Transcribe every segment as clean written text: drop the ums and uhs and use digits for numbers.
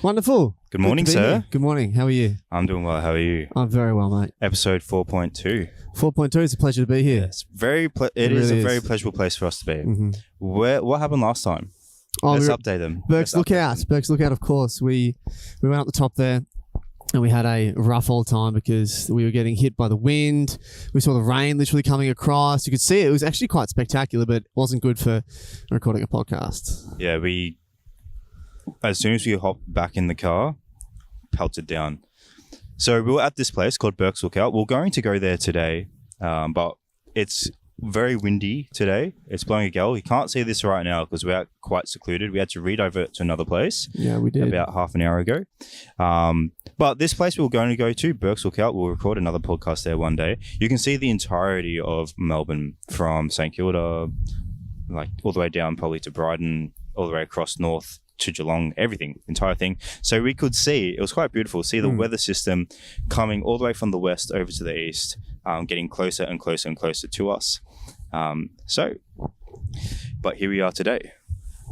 Wonderful. Good morning, sir. Here. Good morning. How are you? I'm doing well. How are you? I'm very well, mate. Episode 4.2. 4.2. It's a pleasure to be here. Yes, it is a very pleasurable place for us to be. Mm-hmm. What happened last time? Let's update them. Berks Lookout. Berks Lookout, of course. We went up the top there and we had a rough old time because we were getting hit by the wind. We saw the rain literally coming across. You could see it. It was actually quite spectacular, but it wasn't good for recording a podcast. Yeah, as soon as we hopped back in the car, pelted down. So we were at this place called Berks Lookout. We're going to go there today, but it's very windy today. It's blowing a gale. You can't see this right now because we're quite secluded. We had to redivert to another place. Yeah, we did. About half an hour ago. But this place we're going to go to, Berks Lookout, we'll record another podcast there one day. You can see the entirety of Melbourne from St Kilda, like all the way down probably to Brighton, all the way across north to Geelong, everything, entire thing. So we could see, it was quite beautiful, see the weather system coming all the way from the west over to the east, getting closer and closer and closer to us. But here we are today.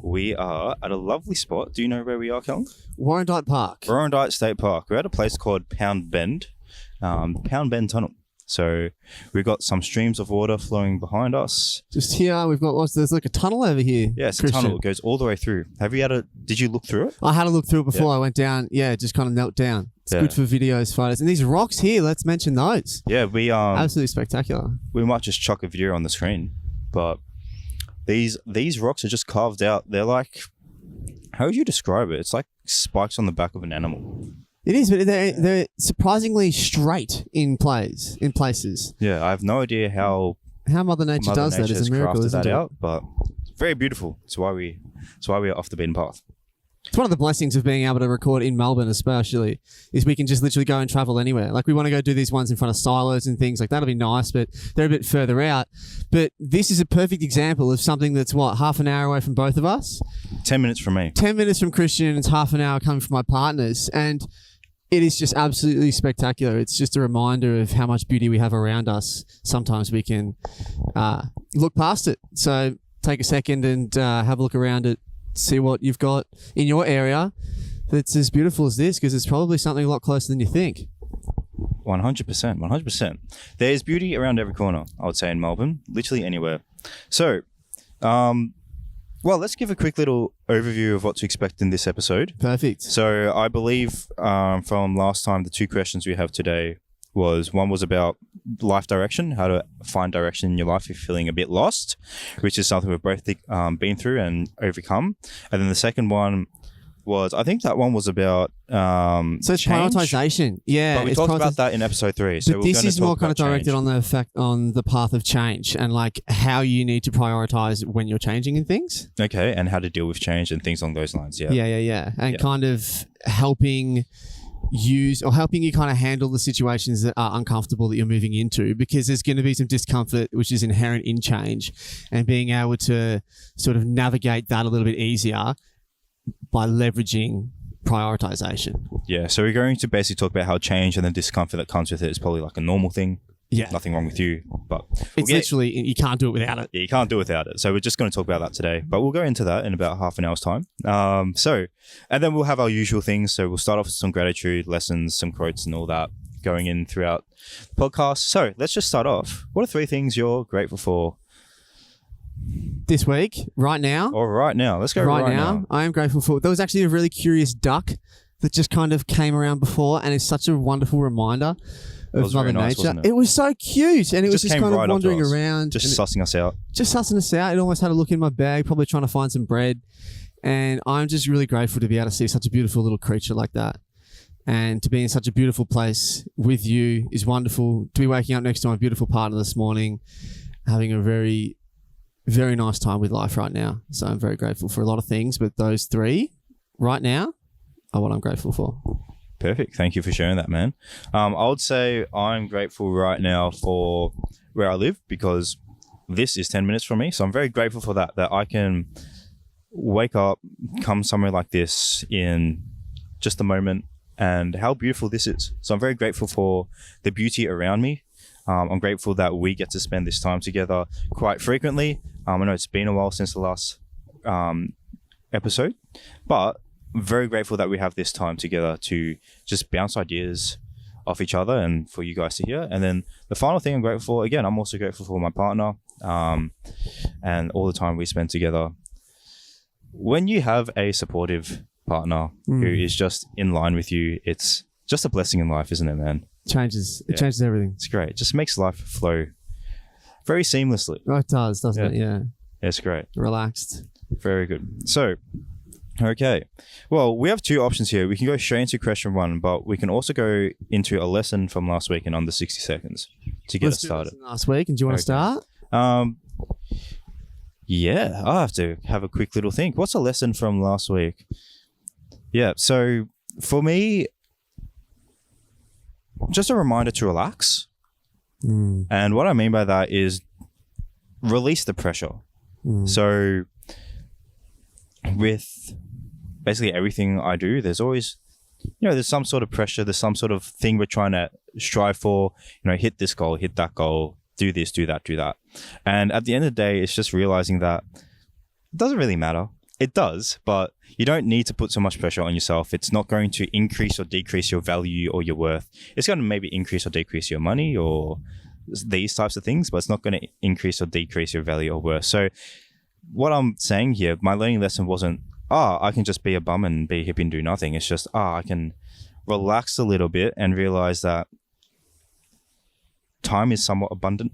We are at a lovely spot. Do you know where we are, Calum? Warrandyte Park. Warrandyte State Park. We're at a place called Pound Bend Tunnel. So we've got some streams of water flowing behind us. Just here, we've got there's like a tunnel over here. Yeah, it's Cristian. A tunnel. It goes all the way through. Did you look through it? I had a look through it before I went down. Yeah, just kind of knelt down. It's good for videos, photos. And these rocks here, let's mention those. Yeah, we absolutely spectacular. We might just chuck a video on the screen, but these rocks are just carved out. They're like, how would you describe it? It's like spikes on the back of an animal. It is, but they're surprisingly straight in places. Yeah, I have no idea how Mother Nature does that. It's a miracle, isn't it? But it's very beautiful. It's why we're off the beaten path. It's one of the blessings of being able to record in Melbourne, especially, is we can just literally go and travel anywhere. Like we want to go do these ones in front of silos and things like that'll be nice, but they're a bit further out. But this is a perfect example of something that's half an hour away from both of us. 10 minutes from me. 10 minutes from Cristian. It's half an hour coming from my partners, and it is just absolutely spectacular. It's just a reminder of how much beauty we have around us. Sometimes we can look past it. So take a second and have a look around it. See what you've got in your area that's as beautiful as this, because it's probably something a lot closer than you think. 100%. There's beauty around every corner, I would say, in Melbourne, literally anywhere. So, let's give a quick little overview of what to expect in this episode. Perfect. So I believe from last time, the two questions we have today one was about life direction, how to find direction in your life if you're feeling a bit lost, which is something we've both been through and overcome. And then the second one was, I think that one was about so it's prioritization. Yeah, but we talked about that in episode 3. So but this is more kind of directed on the path of change and like how you need to prioritize when you're changing in things. Okay, and how to deal with change and things along those lines. Yeah. And kind of helping you kind of handle the situations that are uncomfortable that you're moving into, because there's going to be some discomfort which is inherent in change, and being able to sort of navigate that a little bit easier by leveraging prioritization. Yeah, so we're going to basically talk about how change and the discomfort that comes with it is probably like a normal thing. Yeah. Nothing wrong with you, but it's literally, you can't do it without it. Yeah, you can't do it without it. So we're just going to talk about that today, but we'll go into that in about half an hour's time. And then we'll have our usual things. So we'll start off with some gratitude lessons, some quotes and all that going in throughout the podcast. So let's just start off. What are 3 things you're grateful for this week, right now? Or right now. Let's go right now. I am grateful for, there was actually a really curious duck that just kind of came around before, and it's such a wonderful reminder of Mother Nature. It was so cute, and it was just kind of wandering around. Just sussing us out. It almost had a look in my bag, probably trying to find some bread. And I'm just really grateful to be able to see such a beautiful little creature like that. And to be in such a beautiful place with you is wonderful. To be waking up next to my beautiful partner this morning, having a very, very nice time with life right now. So I'm very grateful for a lot of things, but those 3 right now are what I'm grateful for. Perfect. Thank you for sharing that, man. I would say I'm grateful right now for where I live, because this is 10 minutes from me. So I'm very grateful for that I can wake up, come somewhere like this in just a moment, and how beautiful this is. So I'm very grateful for the beauty around me. I'm grateful that we get to spend this time together quite frequently. I know it's been a while since the last episode, but very grateful that we have this time together to just bounce ideas off each other and for you guys to hear. And then the final thing I'm grateful for, again, I'm also grateful for my partner and all the time we spend together. When you have a supportive partner who is just in line with you, it's just a blessing in life, isn't it, man? It changes everything. It's great. It just makes life flow very seamlessly. Oh, it does, doesn't it? Yeah. It's great. Relaxed. Very good. So, okay. Well, we have two options here. We can go straight into question 1, but we can also go into a lesson from last week in under 60 seconds to get us started. Last week, and do you want to start? Yeah, I'll have to have a quick little think. What's a lesson from last week? Yeah, so for me, just a reminder to relax. And what I mean by that is release the pressure. So with basically everything I do, there's always, there's some sort of pressure. There's some sort of thing we're trying to strive for, hit this goal, hit that goal, do this, do that, do that. And at the end of the day, it's just realizing that it doesn't really matter. It does, but you don't need to put so much pressure on yourself. It's not going to increase or decrease your value or your worth. It's going to maybe increase or decrease your money or these types of things, but it's not going to increase or decrease your value or worth. So what I'm saying here, my learning lesson wasn't, I can just be a bum and be hippie and do nothing. It's just, I can relax a little bit and realize that time is somewhat abundant.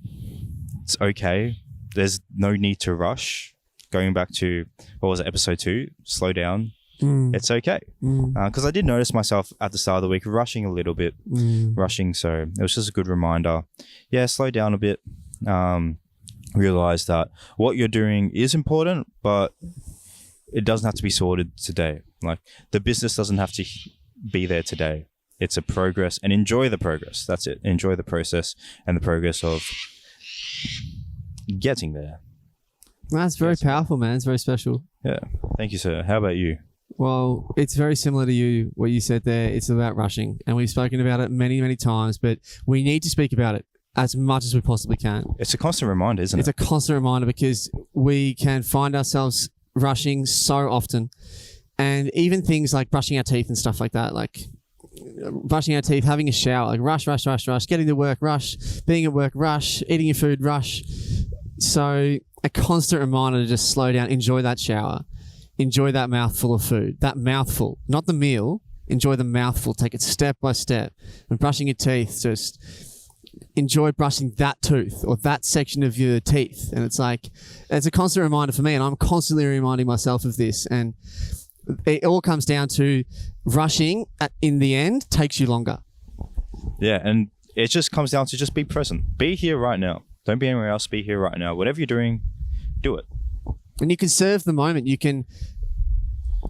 It's okay. There's no need to rush. Going back to, what was it, episode 2, slow down. It's okay. Because I did notice myself at the start of the week rushing a little bit, so it was just a good reminder. Yeah, slow down a bit. Realize that what you're doing is important, but it doesn't have to be sorted today. Like, the business doesn't have to be there today. It's a progress, and enjoy the progress. That's it. Enjoy the process and the progress of getting there. That's very powerful, man. It's very special. Yeah. Thank you, sir. How about you? Well, it's very similar to you, what you said there. It's about rushing, and we've spoken about it many, many times, but we need to speak about it as much as we possibly can. It's a constant reminder, isn't it? It's a constant reminder, because we can find ourselves rushing so often. And even things like brushing our teeth and stuff like that, like brushing our teeth, having a shower, like rush, getting to work, rush, being at work, rush, eating your food, rush. So a constant reminder to just slow down, enjoy that shower, enjoy that mouthful of food, that mouthful, not the meal, enjoy the mouthful, take it step by step. And brushing your teeth, just enjoy brushing that tooth or that section of your teeth. And it's like, it's a constant reminder for me, and I'm constantly reminding myself of this. And it all comes down to rushing in the end takes you longer. Yeah, and it just comes down to just be present. Be here right now. Don't be anywhere else. Be here right now. Whatever you're doing, do it. And you can serve the moment. You can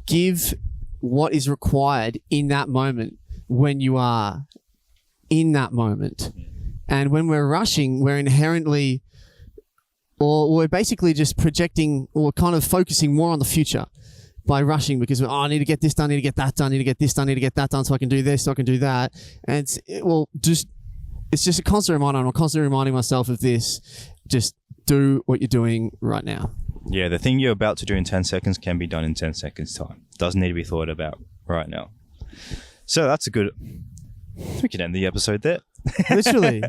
give what is required in that moment when you are in that moment. And when we're rushing, we're inherently, or we're basically just projecting or kind of focusing more on the future by rushing, because I need to get this done, I need to get that done, I need to get this done, I need to get that done so I can do this, so I can do that. And it's just a constant reminder, and I'm constantly reminding myself of this. Just do what you're doing right now. Yeah, the thing you're about to do in 10 seconds can be done in 10 seconds time. Doesn't need to be thought about right now. So that's a good... We can end the episode there. Literally.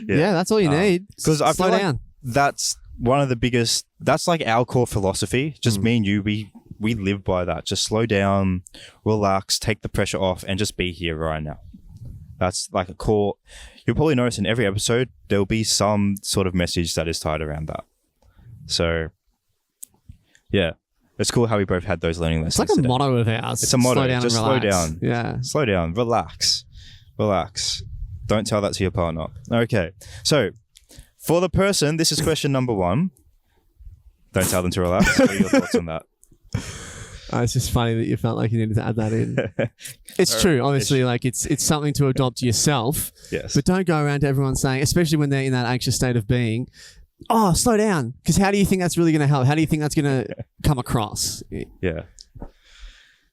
Yeah, that's all you need. Because I slow feel down. Like that's one of the biggest... That's like our core philosophy. Just me and you, we live by that. Just slow down, relax, take the pressure off, and just be here right now. That's like a core. You'll probably notice in every episode, there'll be some sort of message that is tied around that. So, yeah, it's cool how we both had those learning lessons. It's like a today. motto of ours. It's a motto. Slow down just and slow relax. down. Yeah. Slow down. Relax. Don't tell that to your partner. Okay. So, for the person, this is question number 1. Don't tell them to relax. What are your thoughts on that? It's just funny that you felt like you needed to add that in. It's true, obviously. Like it's something to adopt yourself. Yes. But don't go around to everyone saying, especially when they're in that anxious state of being, slow down. Because how do you think that's really going to help? How do you think that's going to come across? Yeah.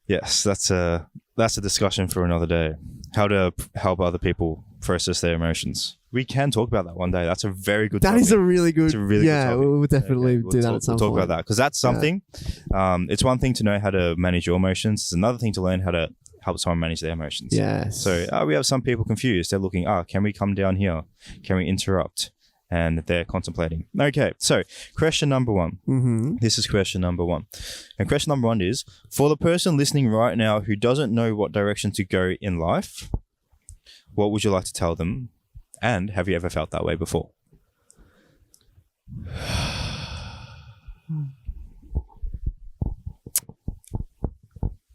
Yes, that's a discussion for another day. How to help other people process their emotions we can talk about that one day. That's a very good That topic. is a really good. It's a really good yeah, topic. we'll definitely do that at some We'll point. talk about that because that's something. It's one thing to know how to manage your emotions. It's another thing to learn how to help someone manage their emotions. Yes. So we have some people confused. They're looking, can we come down here? Can we interrupt? And they're contemplating. Okay, so question number one. Mm-hmm. This is question number one. And question number one is, for the person listening right now who doesn't know what direction to go in life, what would you like to tell them? And have you ever felt that way before?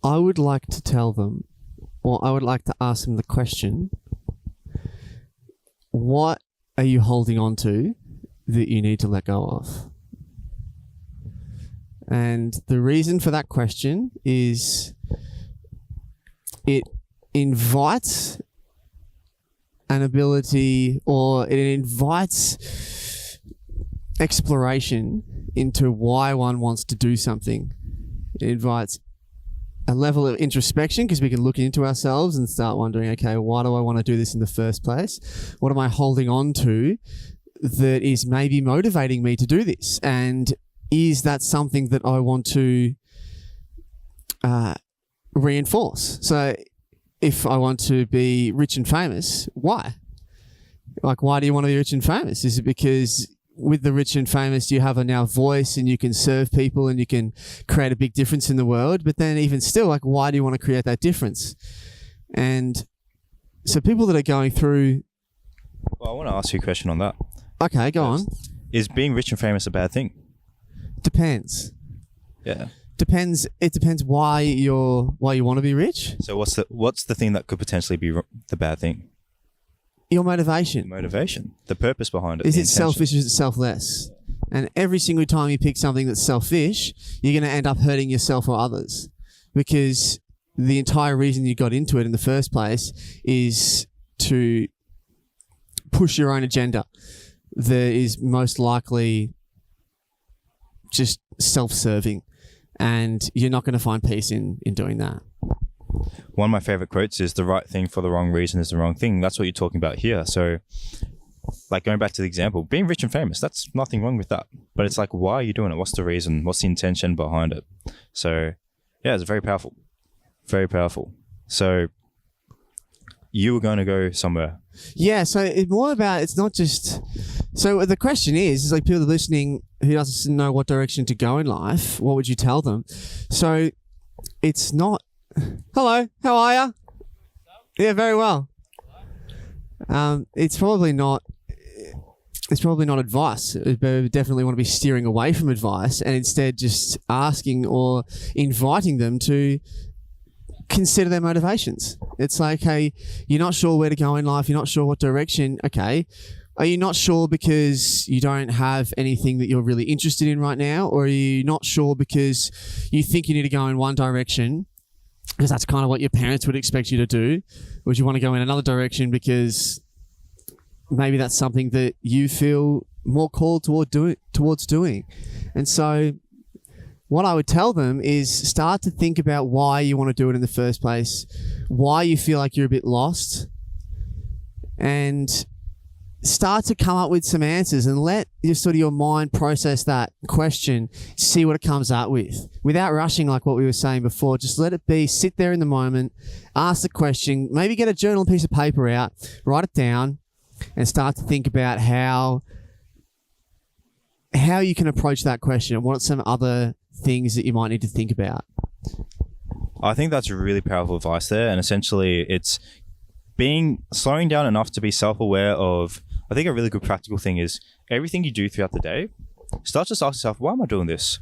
I would like to tell them, or I would like to ask them the question, what are you holding on to that you need to let go of? And the reason for that question is it invites an ability, or it invites exploration into why one wants to do something. It invites a level of introspection because we can look into ourselves and start wondering, okay, why do I want to do this in the first place? What am I holding on to that is maybe motivating me to do this? And is that something that I want to reinforce? So if I want to be rich and famous, why? Like, why do you want to be rich and famous? Is it because with the rich and famous, you have a now voice and you can serve people and you can create a big difference in the world? But then even still, like, why do you want to create that difference? And so people that are going through... Well, I want to ask you a question on that. Okay, go on. Is being rich and famous a bad thing? Depends. Yeah. Depends. It depends why you want to be rich. So what's the thing that could potentially be the bad thing? Your motivation. Motivation. The purpose behind it. Is the it selfish or is it selfless? And every single time you pick something that's selfish, you're going to end up hurting yourself or others, because the entire reason you got into it in the first place is to push your own agenda that is most likely just self-serving, and you're not going to find peace in doing that. One of my favorite quotes is, the right thing for the wrong reason is the wrong thing. That's what you're talking about here. So like, going back to the example, being rich and famous, that's nothing wrong with that. But it's like, why are you doing it? What's the reason? What's the intention behind it? So yeah, it's very powerful. Very powerful. So you were going to go somewhere. Yeah, so it's more about, it's not just... So the question is like, people listening who doesn't know what direction to go in life, what would you tell them? So it's not... Hello, how are you? Yeah, very well. It's probably not advice. We definitely want to be steering away from advice and instead just asking or inviting them to consider their motivations. It's like, hey, you're not sure where to go in life, you're not sure what direction. Okay, are you not sure because you don't have anything that you're really interested in right now, or are you not sure because you think you need to go in one direction because that's kind of what your parents would expect you to do? Would you want to go in another direction because maybe that's something that you feel more called towards doing? And so what I would tell them is start to think about why you want to do it in the first place, why you feel like you're a bit lost, and start to come up with some answers and let your mind process that question, see what it comes up with. Without rushing, like what we were saying before, just let it be, sit there in the moment, ask the question, maybe get a journal and piece of paper out, write it down, and start to think about how you can approach that question and what are some other things that you might need to think about. I think that's really powerful advice there. And essentially it's slowing down enough to be self-aware of, I think a really good practical thing is everything you do throughout the day, start to ask yourself, why am I doing this?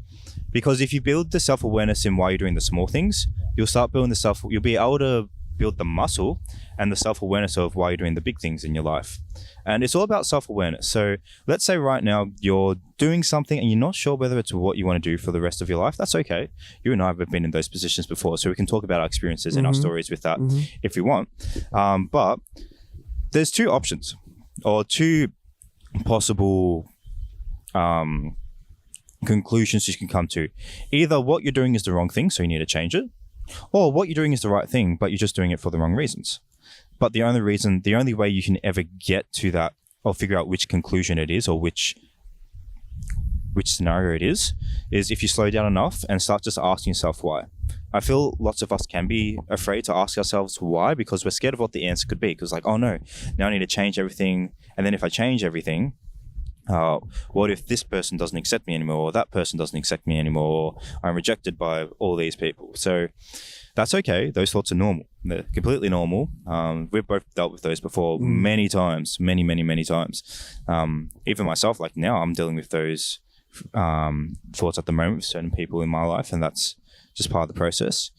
Because if you build the self-awareness in why you're doing the small things, you'll be able to build the muscle and the self-awareness of why you're doing the big things in your life. And it's all about self-awareness. So let's say right now you're doing something and you're not sure whether it's what you want to do for the rest of your life. That's okay. You and I have been in those positions before, so we can talk about our experiences and our stories with that if we want. But there's two options, or two possible conclusions you can come to. Either what you're doing is the wrong thing, so you need to change it, or what you're doing is the right thing, but you're just doing it for the wrong reasons. But the only way you can ever get to that or figure out which conclusion it is, or which scenario it is if you slow down enough and start just asking yourself why. I feel lots of us can be afraid to ask ourselves why, because we're scared of what the answer could be. Because like, oh no, now I need to change everything. And then if I change everything, what if this person doesn't accept me anymore, or that person doesn't accept me anymore, or I'm rejected by all these people? So that's okay. Those thoughts are normal. They're completely normal. We've both dealt with those before many times, many times. Even myself, like now I'm dealing with those thoughts at the moment with certain people in my life, and that's just part of the process.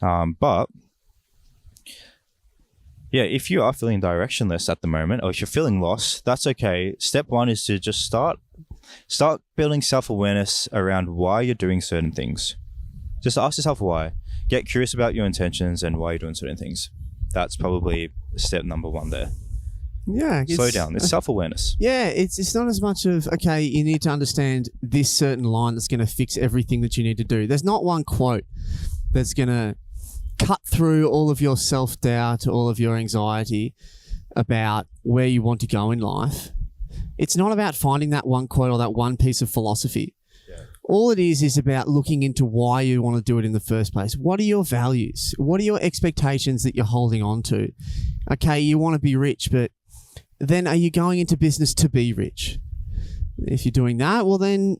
But yeah, if you are feeling directionless at the moment, or if you're feeling lost, that's okay. Step one is to just start building self-awareness around why you're doing certain things. Just ask yourself why. Get curious about your intentions and why you're doing certain things. That's probably step number one there. Yeah. Slow down. It's self-awareness. Yeah, it's not as much of, okay, you need to understand this certain line that's going to fix everything that you need to do. There's not one quote that's going to cut through all of your self-doubt, all of your anxiety about where you want to go in life. It's not about finding that one quote or that one piece of philosophy. Yeah. All it is about looking into why you want to do it in the first place. What are your values? What are your expectations that you're holding on to? Okay, you want to be rich, but then are you going into business to be rich? If you're doing that, well then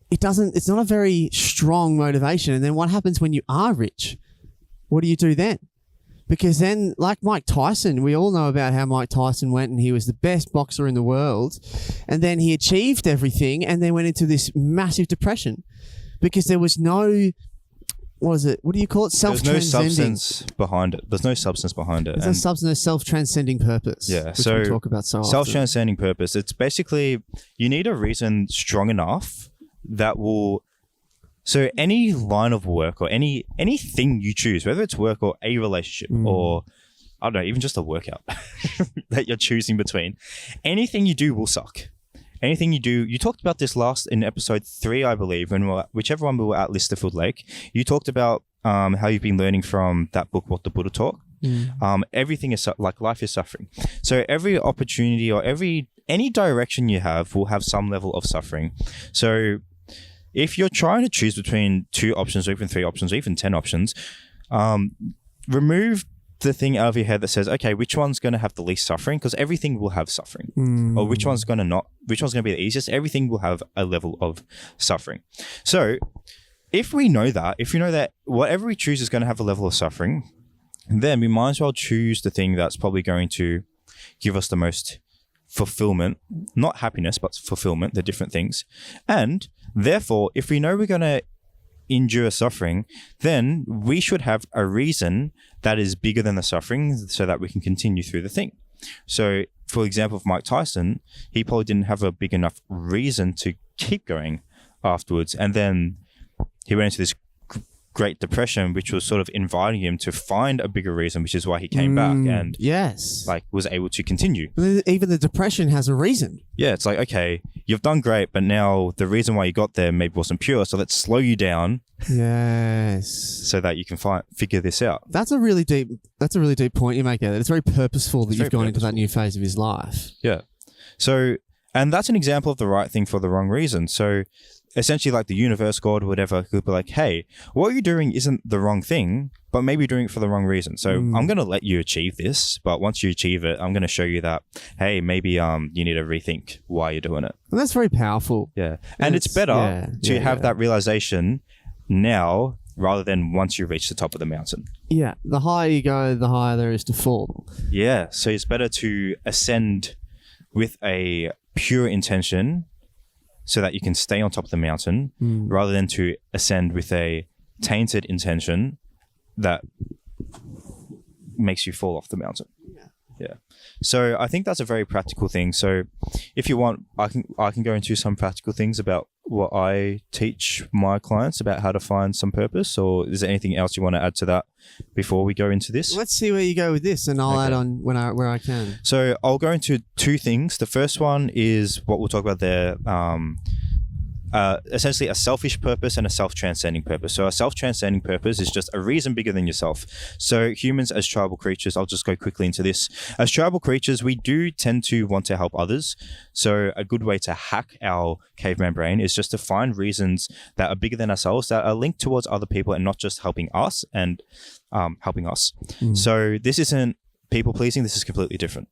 it's not a very strong motivation. And then what happens when you are rich? What do you do then? Because then, like Mike Tyson, we all know about how Mike Tyson went and he was the best boxer in the world. And then he achieved everything and then went into this massive depression because there was no, what do you call it? Self-transcending. There's no substance behind it. There's no substance behind it. There's no substance, self-transcending purpose. Yeah. Which so we talk about so often. Self-transcending purpose. It's basically, you need a reason strong enough that will... So any line of work or anything you choose, whether it's work or a relationship or, I don't know, even just a workout that you're choosing between, anything you do will suck. Anything you do, you talked about this last in episode 3, I believe, whichever one we were at Listerfield Lake. You talked about how you've been learning from that book, What the Buddha Taught. Everything is like life is suffering. So every opportunity or any direction you have will have some level of suffering. So if you're trying to choose between 2 options or even 3 options or even 10 options, remove the thing out of your head that says, okay, which one's going to have the least suffering? Because everything will have suffering. Or which one's going to be the easiest? Everything will have a level of suffering. So if we know that whatever we choose is going to have a level of suffering, then we might as well choose the thing that's probably going to give us the most fulfillment, not happiness, but fulfillment. They're different things. And therefore, if we know we're going to endure suffering, then we should have a reason that is bigger than the suffering so that we can continue through the thing. So, for example, of Mike Tyson, he probably didn't have a big enough reason to keep going afterwards. And then he went into this Great Depression, which was sort of inviting him to find a bigger reason, which is why he came back and was able to continue. Even the depression has a reason. Yeah, it's like, okay, you've done great, but now the reason why you got there maybe wasn't pure, so let's slow you down. Yes. So that you can figure this out. That's a really deep point you make there. It's very purposeful that you've gone into that new phase of his life. Yeah. So, and that's an example of the right thing for the wrong reason. So essentially, like the universe, God, whatever, could be like, hey, what you're doing isn't the wrong thing, but maybe you're doing it for the wrong reason. So I'm going to let you achieve this, but once you achieve it, I'm going to show you that, hey, maybe you need to rethink why you're doing it. And that's very powerful. Yeah. And it's better to have that realization now rather than once you reach the top of the mountain. Yeah. The higher you go, the higher there is to fall. Yeah. So it's better to ascend with a pure intention so that you can stay on top of the mountain rather than to ascend with a tainted intention that makes you fall off the mountain. Yeah. So I think that's a very practical thing. So if you want, I can go into some practical things about what I teach my clients about how to find some purpose, or is there anything else you want to add to that before we go into this? Let's see where you go with this, and I'll add on where I can. So I'll go into 2 things. The first one is what we'll talk about there, essentially a selfish purpose and a self-transcending purpose. So a self-transcending purpose is just a reason bigger than yourself. So humans as tribal creatures, I'll just go quickly into this. As tribal creatures, we do tend to want to help others. So a good way to hack our caveman brain is just to find reasons that are bigger than ourselves, that are linked towards other people and not just helping us and helping us. So this isn't people pleasing. This is completely different.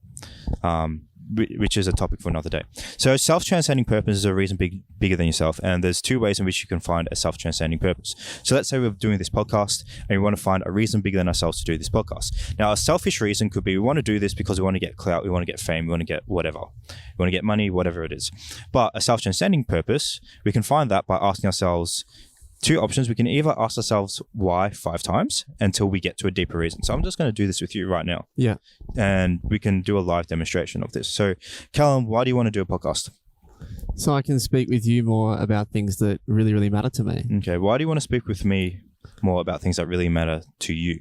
Which is a topic for another day. So self-transcending purpose is a reason bigger than yourself, and there's two ways in which you can find a self-transcending purpose. So let's say we're doing this podcast and we want to find a reason bigger than ourselves to do this podcast. Now, a selfish reason could be we want to do this because we want to get clout, we want to get fame, we want to get whatever. We want to get money, whatever it is. But a self-transcending purpose, we can find that by asking ourselves two options. We can either ask ourselves why 5 times until we get to a deeper reason. So I'm just going to do this with you right now. Yeah. And we can do a live demonstration of this. So Calum, why do you want to do a podcast? So I can speak with you more about things that really, really matter to me. Okay. Why do you want to speak with me more about things that really matter to you?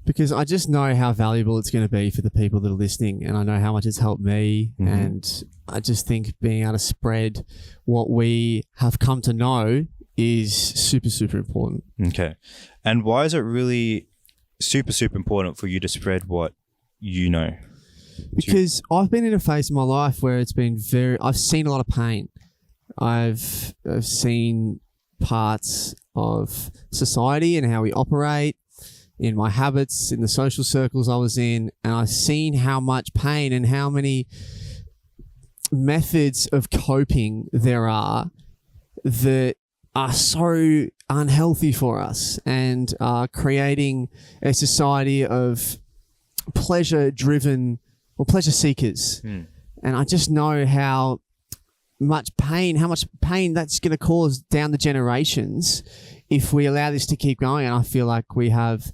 Because I just know how valuable it's going to be for the people that are listening, and I know how much it's helped me. And I just think being able to spread what we have come to know is super, super important. Okay. And why is it really super, super important for you to spread what you know? Because I've been in a phase of my life where it's been I've seen a lot of pain. I've seen parts of society and how we operate, in my habits, in the social circles I was in, and I've seen how much pain and how many methods of coping there are that are so unhealthy for us and are creating a society of pleasure-driven or pleasure seekers. And I just know how much pain that's going to cause down the generations if we allow this to keep going. And I feel like we have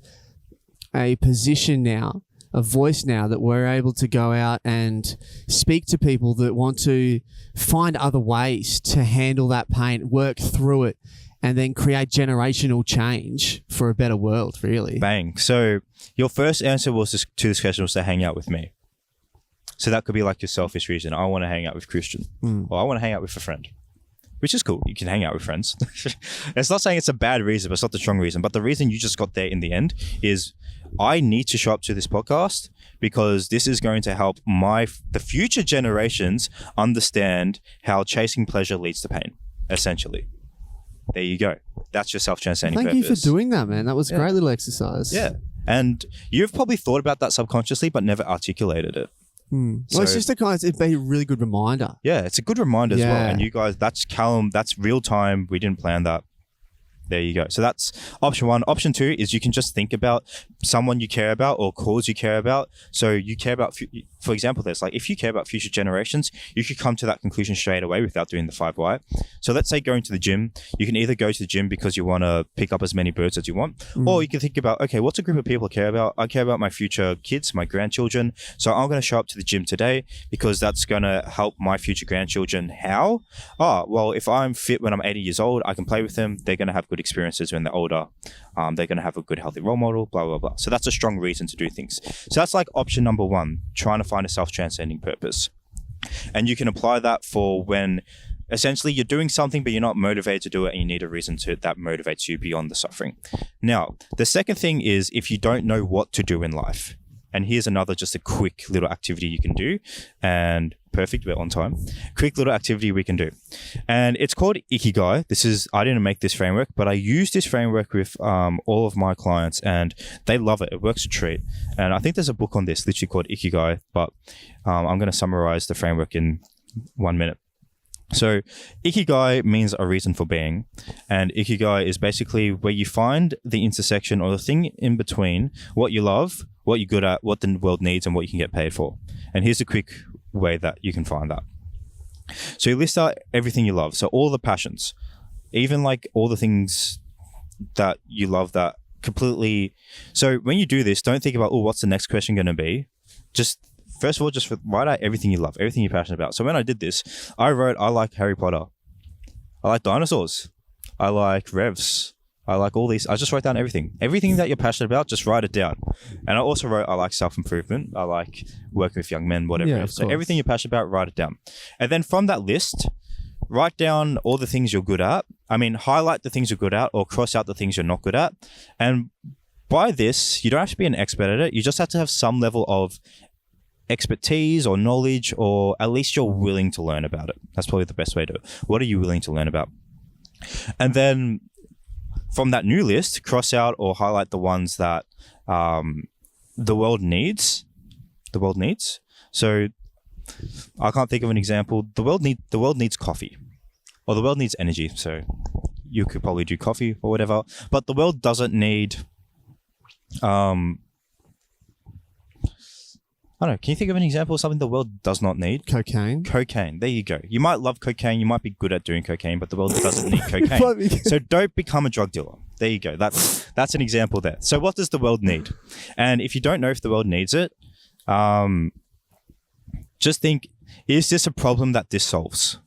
a position now, a voice now, that we're able to go out and speak to people that want to find other ways to handle that pain, work through it, and then create generational change for a better world, really. Bang. So your first answer was to this question was to hang out with me. So that could be like your selfish reason. I want to hang out with Cristian. Or I want to hang out with a friend. Which is cool. You can hang out with friends. It's not saying it's a bad reason, but it's not the strong reason. But the reason you just got there in the end is I need to show up to this podcast because this is going to help the future generations understand how chasing pleasure leads to pain, essentially. There you go. That's your self-transcending purpose. Thank you for doing that, man. That was a great little exercise. Yeah. And you've probably thought about that subconsciously, but never articulated it. Well, it's just it'd be a really good reminder. Yeah, it's a good reminder as well. And you guys, that's Calum, that's real time. We didn't plan that. There you go. So that's option 1. Option 2 is you can just think about someone you care about or cause you care about. So you care about, for example, there's like, if you care about future generations, you could come to that conclusion straight away without doing the 5 why. So let's say going to the gym, you can either go to the gym because you want to pick up as many birds as you want, or you can think about, okay, what's a group of people I care about? I care about my future kids, my grandchildren. So I'm going to show up to the gym today because that's going to help my future grandchildren. How? Oh, well, if I'm fit when I'm 80 years old, I can play with them. They're going to have good experiences when they're older. They're going to have a good, healthy role model, blah, blah, blah. So that's a strong reason to do things. So that's like option number 1, trying to find a self-transcending purpose. And you can apply that for when essentially you're doing something, but you're not motivated to do it and you need a reason that motivates you beyond the suffering. Now, the second thing is if you don't know what to do in life. And here's another, just a quick little activity you can do. And perfect, we're on time. Quick little activity we can do. And it's called Ikigai. I didn't make this framework, but I use this framework with all of my clients and they love it. It works a treat. And I think there's a book on this literally called Ikigai, but I'm going to summarize the framework in 1 minute. So Ikigai means a reason for being, and Ikigai is basically where you find the intersection or the thing in between what you love, what you're good at, what the world needs, and what you can get paid for. And here's a quick way that you can find that. So you list out everything you love. So all the passions, even like all the things that you love that completely. So when you do this, don't think about, oh, what's the next question going to be? First of all, just write out everything you love, everything you're passionate about. So when I did this, I wrote, I like Harry Potter. I like dinosaurs. I like revs. I like all these. I just wrote down everything. Everything that you're passionate about, just write it down. And I also wrote, I like self-improvement. I like working with young men, whatever. So everything you're passionate about, write it down. And then from that list, write down all the things you're good at. I mean, highlight the things you're good at or cross out the things you're not good at. And by this, you don't have to be an expert at it. You just have to have some level of expertise or knowledge, or at least you're willing to learn about it. That's probably the best way to do it. What are you willing to learn about? And then from that new list, cross out or highlight the ones that the world needs. The world needs. So I can't think of an example. The world needs coffee, or the world needs energy. So you could probably do coffee or whatever. But the world doesn't need. I don't know. Can you think of an example of something the world does not need? Cocaine. Cocaine. There you go. You might love cocaine. You might be good at doing cocaine, but the world doesn't need cocaine. So don't become a drug dealer. There you go. That's an example there. So what does the world need? And if you don't know if the world needs it, just think, is this a problem that this solves?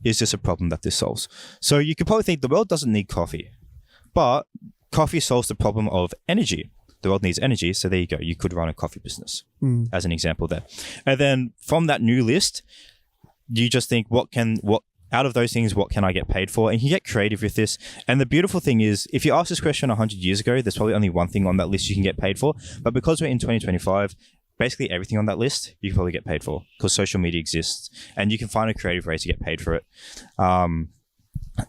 Is this a problem that this solves? So you could probably think the world doesn't need coffee, but coffee solves the problem of energy. The world needs energy, so there you go. You could run a coffee business as an example there. And then from that new list, you just think, what out of those things, what can I get paid for? And you get creative with this. And the beautiful thing is, if you asked this question 100 years ago, there's probably only one thing on that list you can get paid for. But because we're in 2025, basically everything on that list you can probably get paid for, because social media exists and you can find a creative way to get paid for it.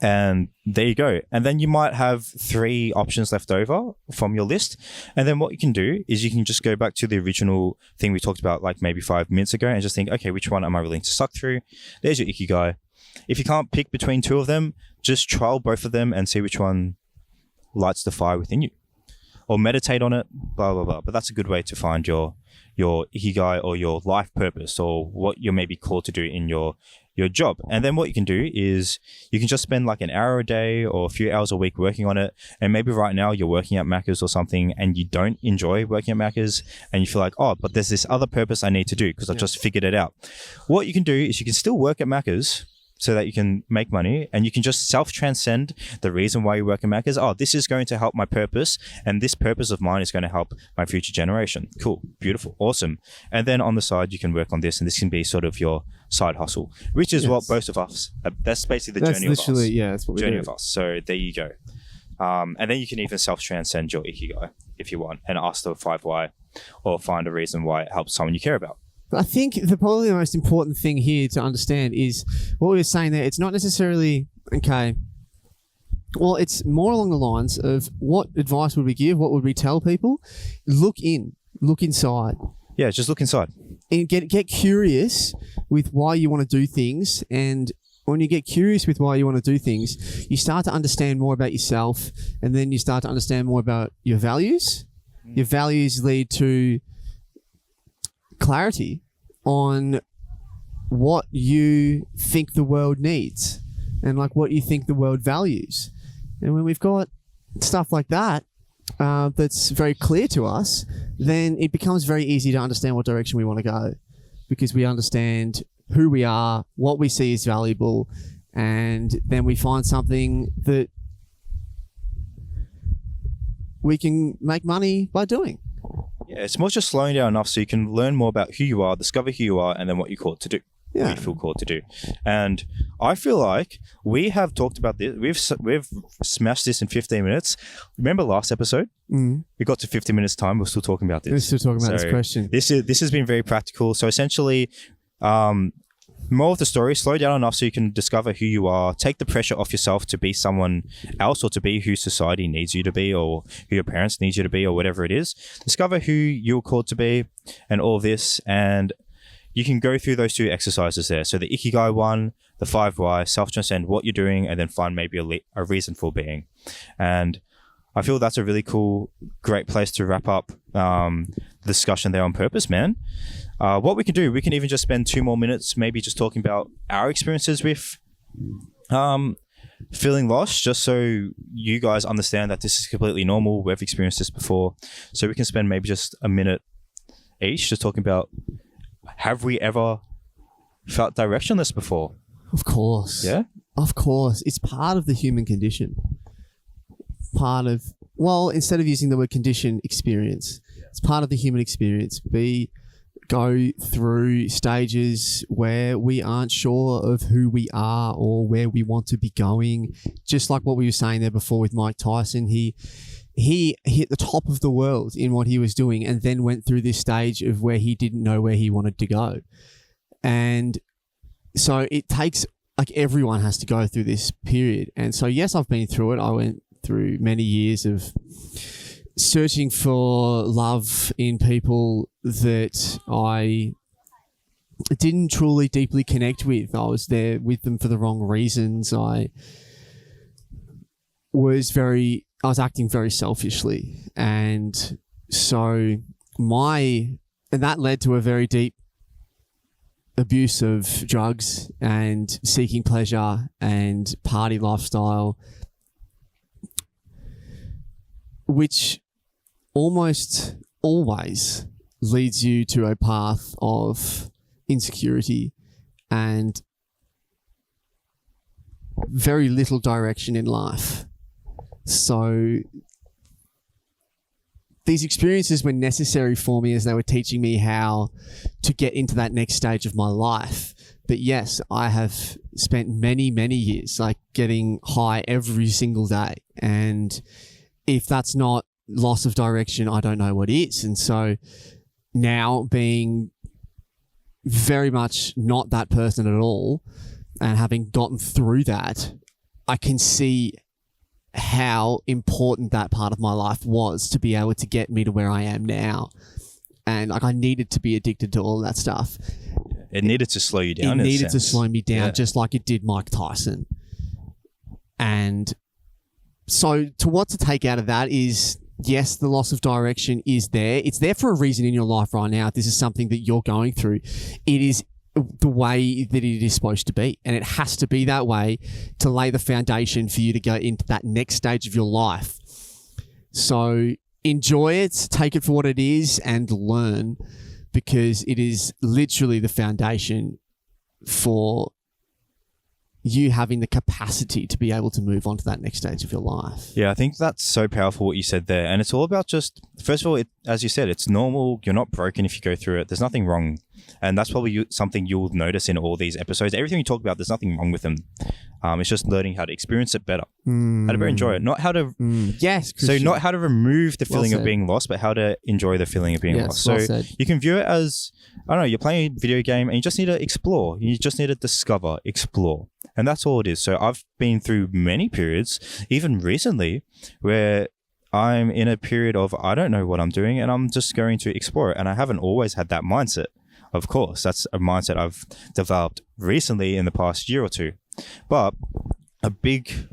And there you go. And then you might have 3 options left over from your list. And then what you can do is you can just go back to the original thing we talked about like maybe 5 minutes ago and just think, okay, which one am I willing to suck through? There's your ikigai. If you can't pick between 2 of them, just trial both of them and see which one lights the fire within you. Or meditate on it, blah, blah, blah. But that's a good way to find your ikigai or your life purpose, or what you're maybe called to do in your job. And then what you can do is you can just spend like an hour a day or a few hours a week working on it. And maybe right now you're working at Macca's or something and you don't enjoy working at Macca's and you feel like, oh, but there's this other purpose I need to do because I've just figured it out. What you can do is you can still work at Macca's so that you can make money, and you can just self-transcend the reason why you work at Macca's. Oh, this is going to help my purpose, and this purpose of mine is going to help my future generation. Cool, beautiful, awesome. And then on the side, you can work on this, and this can be sort of your side hustle, which is what most of us, that's basically the journey of us. Yeah, that's what we journey do. of us. So there you go. And then you can even self-transcend your ikigai if you want, and ask the 5 why, or find a reason why it helps someone you care about. I think probably the most important thing here to understand is what we were saying there. It's not necessarily, okay, well, it's more along the lines of what advice would we give? What would we tell people? Look inside. Yeah, just look inside. And get curious with why you want to do things. And when you get curious with why you want to do things, you start to understand more about yourself, and then you start to understand more about your values. Your values lead to clarity on what you think the world needs and like what you think the world values. And when we've got stuff like that, that's very clear to us, then it becomes very easy to understand what direction we want to go, because we understand who we are, what we see as valuable, and then we find something that we can make money by doing. Yeah, it's more just slowing down enough so you can learn more about who you are, discover who you are, and then what you're called to do. Yeah. What you feel called to do. And I feel like we have talked about this. We've smashed this in 15 minutes. Remember last episode? We got to 50 minutes time. We're still talking about this. We're still talking about this question. This has been very practical. So essentially, more of the story, slow down enough so you can discover who you are, take the pressure off yourself to be someone else, or to be who society needs you to be, or who your parents need you to be, or whatever it is. Discover who you're called to be and all this, and you can go through those 2 exercises there. So the ikigai one, the 5 why, self-transcend what you're doing, and then find maybe a reason for being. And I feel that's a really cool, great place to wrap up the discussion there on purpose, man. What we can do, we can even just spend 2 more minutes maybe just talking about our experiences with feeling lost, just so you guys understand that this is completely normal. We've experienced this before. So we can spend maybe just a minute each just talking about, have we ever felt directionless before? Of course. Yeah? Of course. It's part of the human condition. Instead of using the word condition, experience. It's part of the human experience. go through stages where we aren't sure of who we are or where we want to be going. Just like what we were saying there before with Mike Tyson, he hit the top of the world in what he was doing and then went through this stage of where he didn't know where he wanted to go. And so it takes, like, everyone has to go through this period. And so, yes, I've been through it. I went through many years of searching for love in people that I didn't truly deeply connect with. I was there with them for the wrong reasons. I was acting very selfishly. And so and that led to a very deep abuse of drugs and seeking pleasure and party lifestyle, which almost always leads you to a path of insecurity and very little direction in life. So these experiences were necessary for me as they were teaching me how to get into that next stage of my life. But yes, I have spent many, many years like getting high every single day. And if that's not loss of direction, I don't know what is. And so now, being very much not that person at all and having gotten through that, I can see how important that part of my life was to be able to get me to where I am now. And like, I needed to be addicted to all that stuff. It needed to slow you down. It needed to slow me down, just like it did Mike Tyson. And so what to take out of that is, yes, the loss of direction is there. It's there for a reason in your life right now. If this is something that you're going through, it is the way that it is supposed to be. And it has to be that way to lay the foundation for you to go into that next stage of your life. So enjoy it, take it for what it is, and learn, because it is literally the foundation for you having the capacity to be able to move on to that next stage of your life. Yeah, I think that's so powerful what you said there. And it's all about just, first of all, as you said, it's normal. You're not broken if you go through it. There's nothing wrong. And that's probably something you'll notice in all these episodes. Everything we talk about, there's nothing wrong with them. It's just learning how to experience it better, how to better enjoy it. Not how to... Yes, Cristian. So not how to remove the feeling of being lost, but how to enjoy the feeling of being lost. So you can view it as, I don't know, you're playing a video game and you just need to explore. You just need to discover, explore. And that's all it is. So I've been through many periods, even recently, where I'm in a period of, I don't know what I'm doing and I'm just going to explore it. And I haven't always had that mindset. Of course, that's a mindset I've developed recently in the past year or two. But a big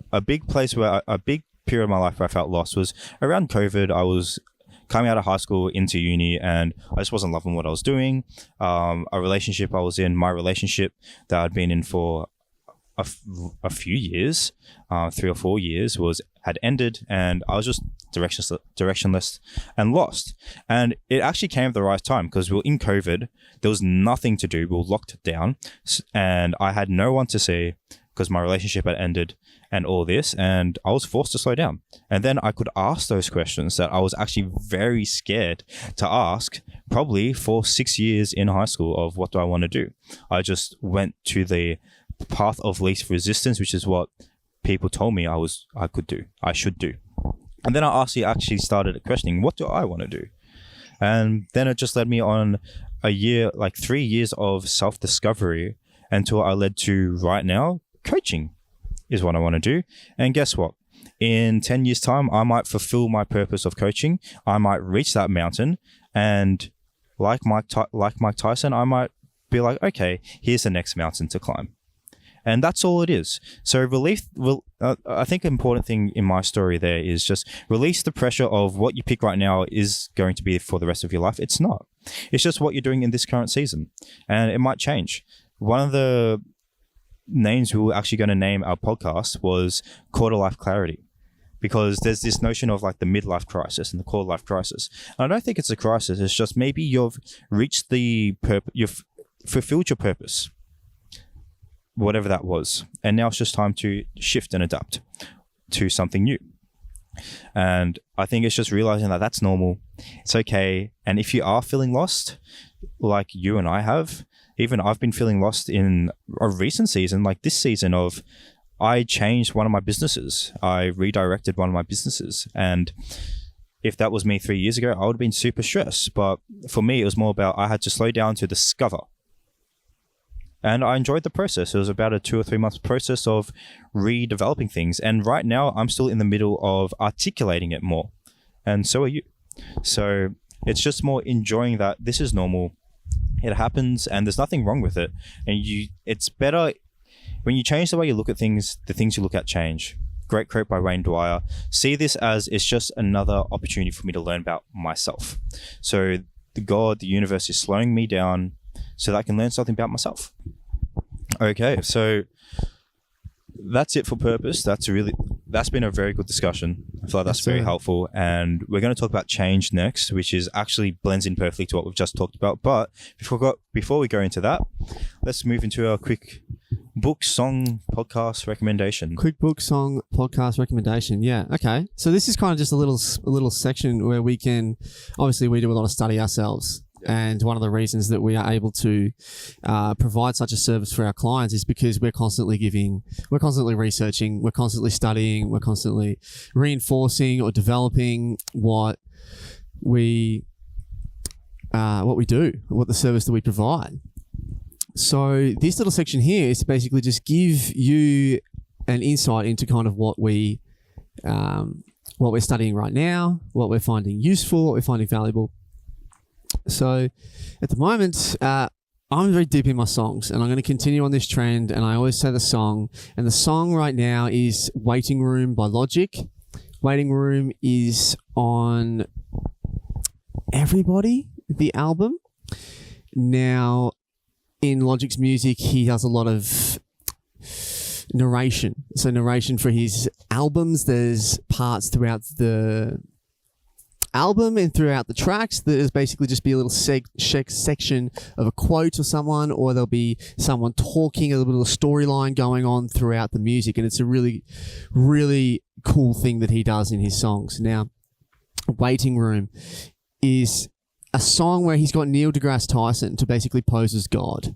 place where a big period of my life where I felt lost was around COVID. I was coming out of high school into uni and I just wasn't loving what I was doing. A relationship I was in, my relationship that I'd been in for a few years, 3 or 4 years, had ended, and I was just directionless and lost. And it actually came at the right time because we were in COVID. There was nothing to do. We were locked down, and I had no one to see because my relationship had ended and all this, and I was forced to slow down. And then I could ask those questions that I was actually very scared to ask, probably for 6 years in high school, of what do I want to do. I just went to the path of least resistance, which is what people told me I should do. And then I actually started questioning, what do I want to do? And then it just led me on a year, like 3 years of self-discovery, until I led to right now, coaching is what I want to do. And guess what? In 10 years' time, I might fulfill my purpose of coaching. I might reach that mountain, and like Mike Tyson, I might be like, okay, here's the next mountain to climb. And that's all it is. So I think an important thing in my story there is just release the pressure of what you pick right now is going to be for the rest of your life. It's not. It's just what you're doing in this current season. And it might change. One of the names we were actually going to name our podcast was Quarter Life Clarity, because there's this notion of like the midlife crisis and the quarter life crisis. And I don't think it's a crisis. It's just maybe you've reached you've fulfilled your purpose, whatever that was. And now it's just time to shift and adapt to something new. And I think it's just realizing that that's normal. It's okay. And if you are feeling lost, like you and I have, even I've been feeling lost in a recent season, like this season of, I changed one of my businesses. I redirected one of my businesses. And if that was me 3 years ago, I would have been super stressed. But for me, it was more about I had to slow down to discover. And I enjoyed the process. It was about a 2 or 3 months process of redeveloping things. And right now, I'm still in the middle of articulating it more. And so are you. So it's just more enjoying that this is normal. It happens and there's nothing wrong with it. And it's better when you change the way you look at things, the things you look at change. Great quote by Wayne Dwyer. See this as it's just another opportunity for me to learn about myself. So the universe is slowing me down so that I can learn something about myself. Okay, so that's it for purpose. That's been a very good discussion. I feel like that's very helpful. And we're going to talk about change next, which is actually blends in perfectly to what we've just talked about. But before we go into that, let's move into our quick book, song, podcast recommendation. Quick book, song, podcast recommendation. Yeah. Okay. So this is kind of just a little section where we can, obviously we do a lot of study ourselves. And one of the reasons that we are able to provide such a service for our clients is because we're constantly researching, we're constantly studying, we're constantly reinforcing or developing what we do, what the service that we provide. So this little section here is to basically just give you an insight into kind of what we're studying right now, what we're finding useful, what we're finding valuable. So at the moment, I'm very deep in my songs and I'm going to continue on this trend, and I always say the song, and the song right now is Waiting Room by Logic. Waiting Room is on Everybody, the album. Now, in Logic's music, he does a lot of narration. So narration for his albums, there's parts throughout the album and throughout the tracks that is basically just be a little section of a quote or someone, or there'll be someone talking, a little storyline going on throughout the music, and it's a really, really cool thing that he does in his songs. Now, Waiting Room is a song where he's got Neil deGrasse Tyson to basically pose as God,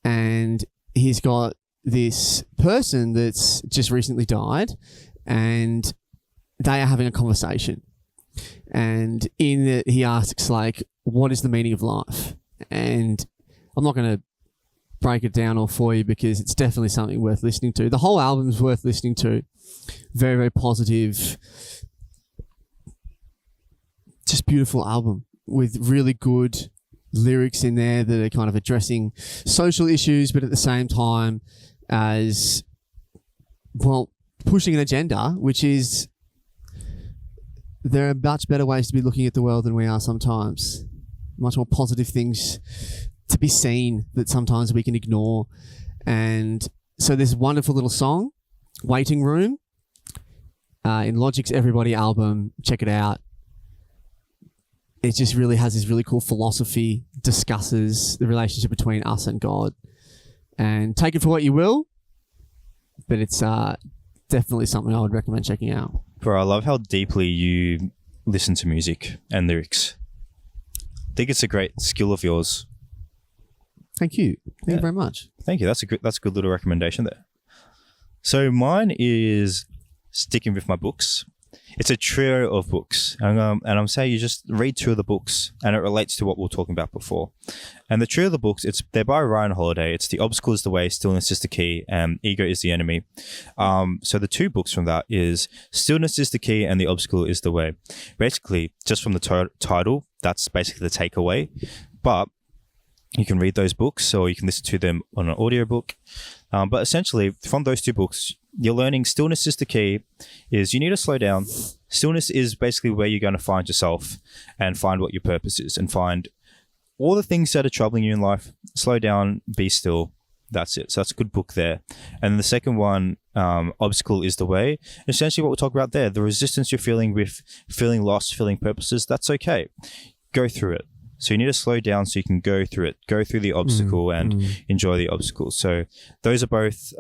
and he's got this person that's just recently died, and they are having a conversation. And in it, he asks, like, what is the meaning of life? And I'm not going to break it down all for you because it's definitely something worth listening to. The whole album is worth listening to. Very, very positive. Just beautiful album with really good lyrics in there that are kind of addressing social issues, but at the same time as, well, pushing an agenda, which is there are much better ways to be looking at the world than we are sometimes. Much more positive things to be seen that sometimes we can ignore. And so this wonderful little song, Waiting Room, in Logic's Everybody album, check it out. It just really has this really cool philosophy, discusses the relationship between us and God. And take it for what you will, but it's definitely something I would recommend checking out. Bro, I love how deeply you listen to music and lyrics. I think it's a great skill of yours. Thank you. Thank you very much. Thank you. That's a good little recommendation there. So mine is sticking with my books. It's a trio of books, and I'm saying you just read 2 of the books, and it relates to what we were talking about before. And the trio of the books, they're by Ryan Holiday. It's The Obstacle is the Way, Stillness is the Key, and Ego is the Enemy. So the 2 books from that is Stillness is the Key and The Obstacle is the Way. Basically, just from the title, that's basically the takeaway. But you can read those books, or you can listen to them on an audiobook. But essentially, from those 2 books, you're learning stillness is the key, is you need to slow down. Stillness is basically where you're going to find yourself and find what your purpose is and find all the things that are troubling you in life. Slow down, be still. That's it. So that's a good book there. And the second one, Obstacle is the Way. Essentially what we'll talk about there, the resistance you're feeling with feeling lost, feeling purposes, that's okay. Go through it. So you need to slow down so you can go through it, go through the obstacle and enjoy the obstacle. So those are both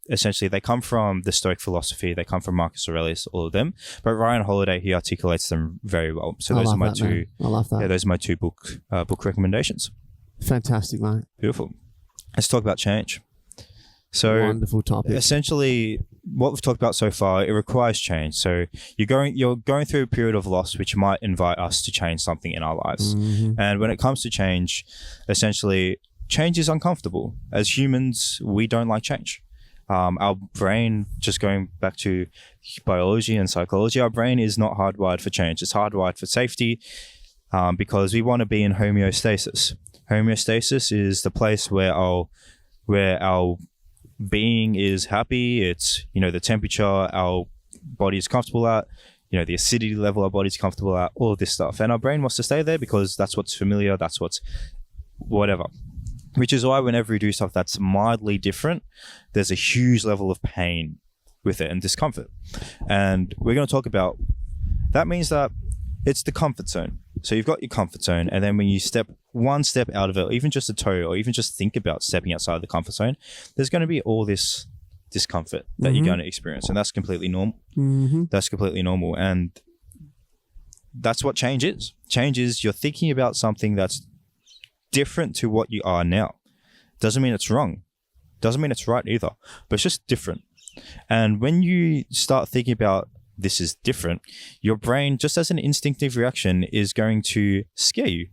essentially, they come from the Stoic philosophy, they come from Marcus Aurelius, all of them. But Ryan Holiday, he articulates them very well. So those are my two. I love that. Yeah, those are my two book recommendations. Fantastic, mate. Beautiful. Let's talk about change. So wonderful topic. Essentially, what we've talked about so far, it requires change. So you're going through a period of loss, which might invite us to change something in our lives. And when it comes to change, essentially, change is uncomfortable. As humans, we don't like change. Our brain, just going back to biology and psychology, our brain is not hardwired for change. It's hardwired for safety because we want to be in homeostasis. Homeostasis is the place where our being is happy. It's, the temperature our body is comfortable at, the acidity level our body's comfortable at, all of this stuff. And our brain wants to stay there because that's what's familiar, that's what's whatever. Which is why whenever we do stuff that's mildly different, there's a huge level of pain with it and discomfort. And we're going to talk about, that means that it's the comfort zone. So you've got your comfort zone, and then when you step one step out of it, or even just a toe, or even just think about stepping outside of the comfort zone, there's going to be all this discomfort that you're going to experience, and that's completely normal. That's completely normal, and that's what change is. Change is you're thinking about something that's different to what you are now. Doesn't mean it's wrong. Doesn't mean it's right either, but it's just different. And when you start thinking about this is different, your brain, just as an instinctive reaction, is going to scare you.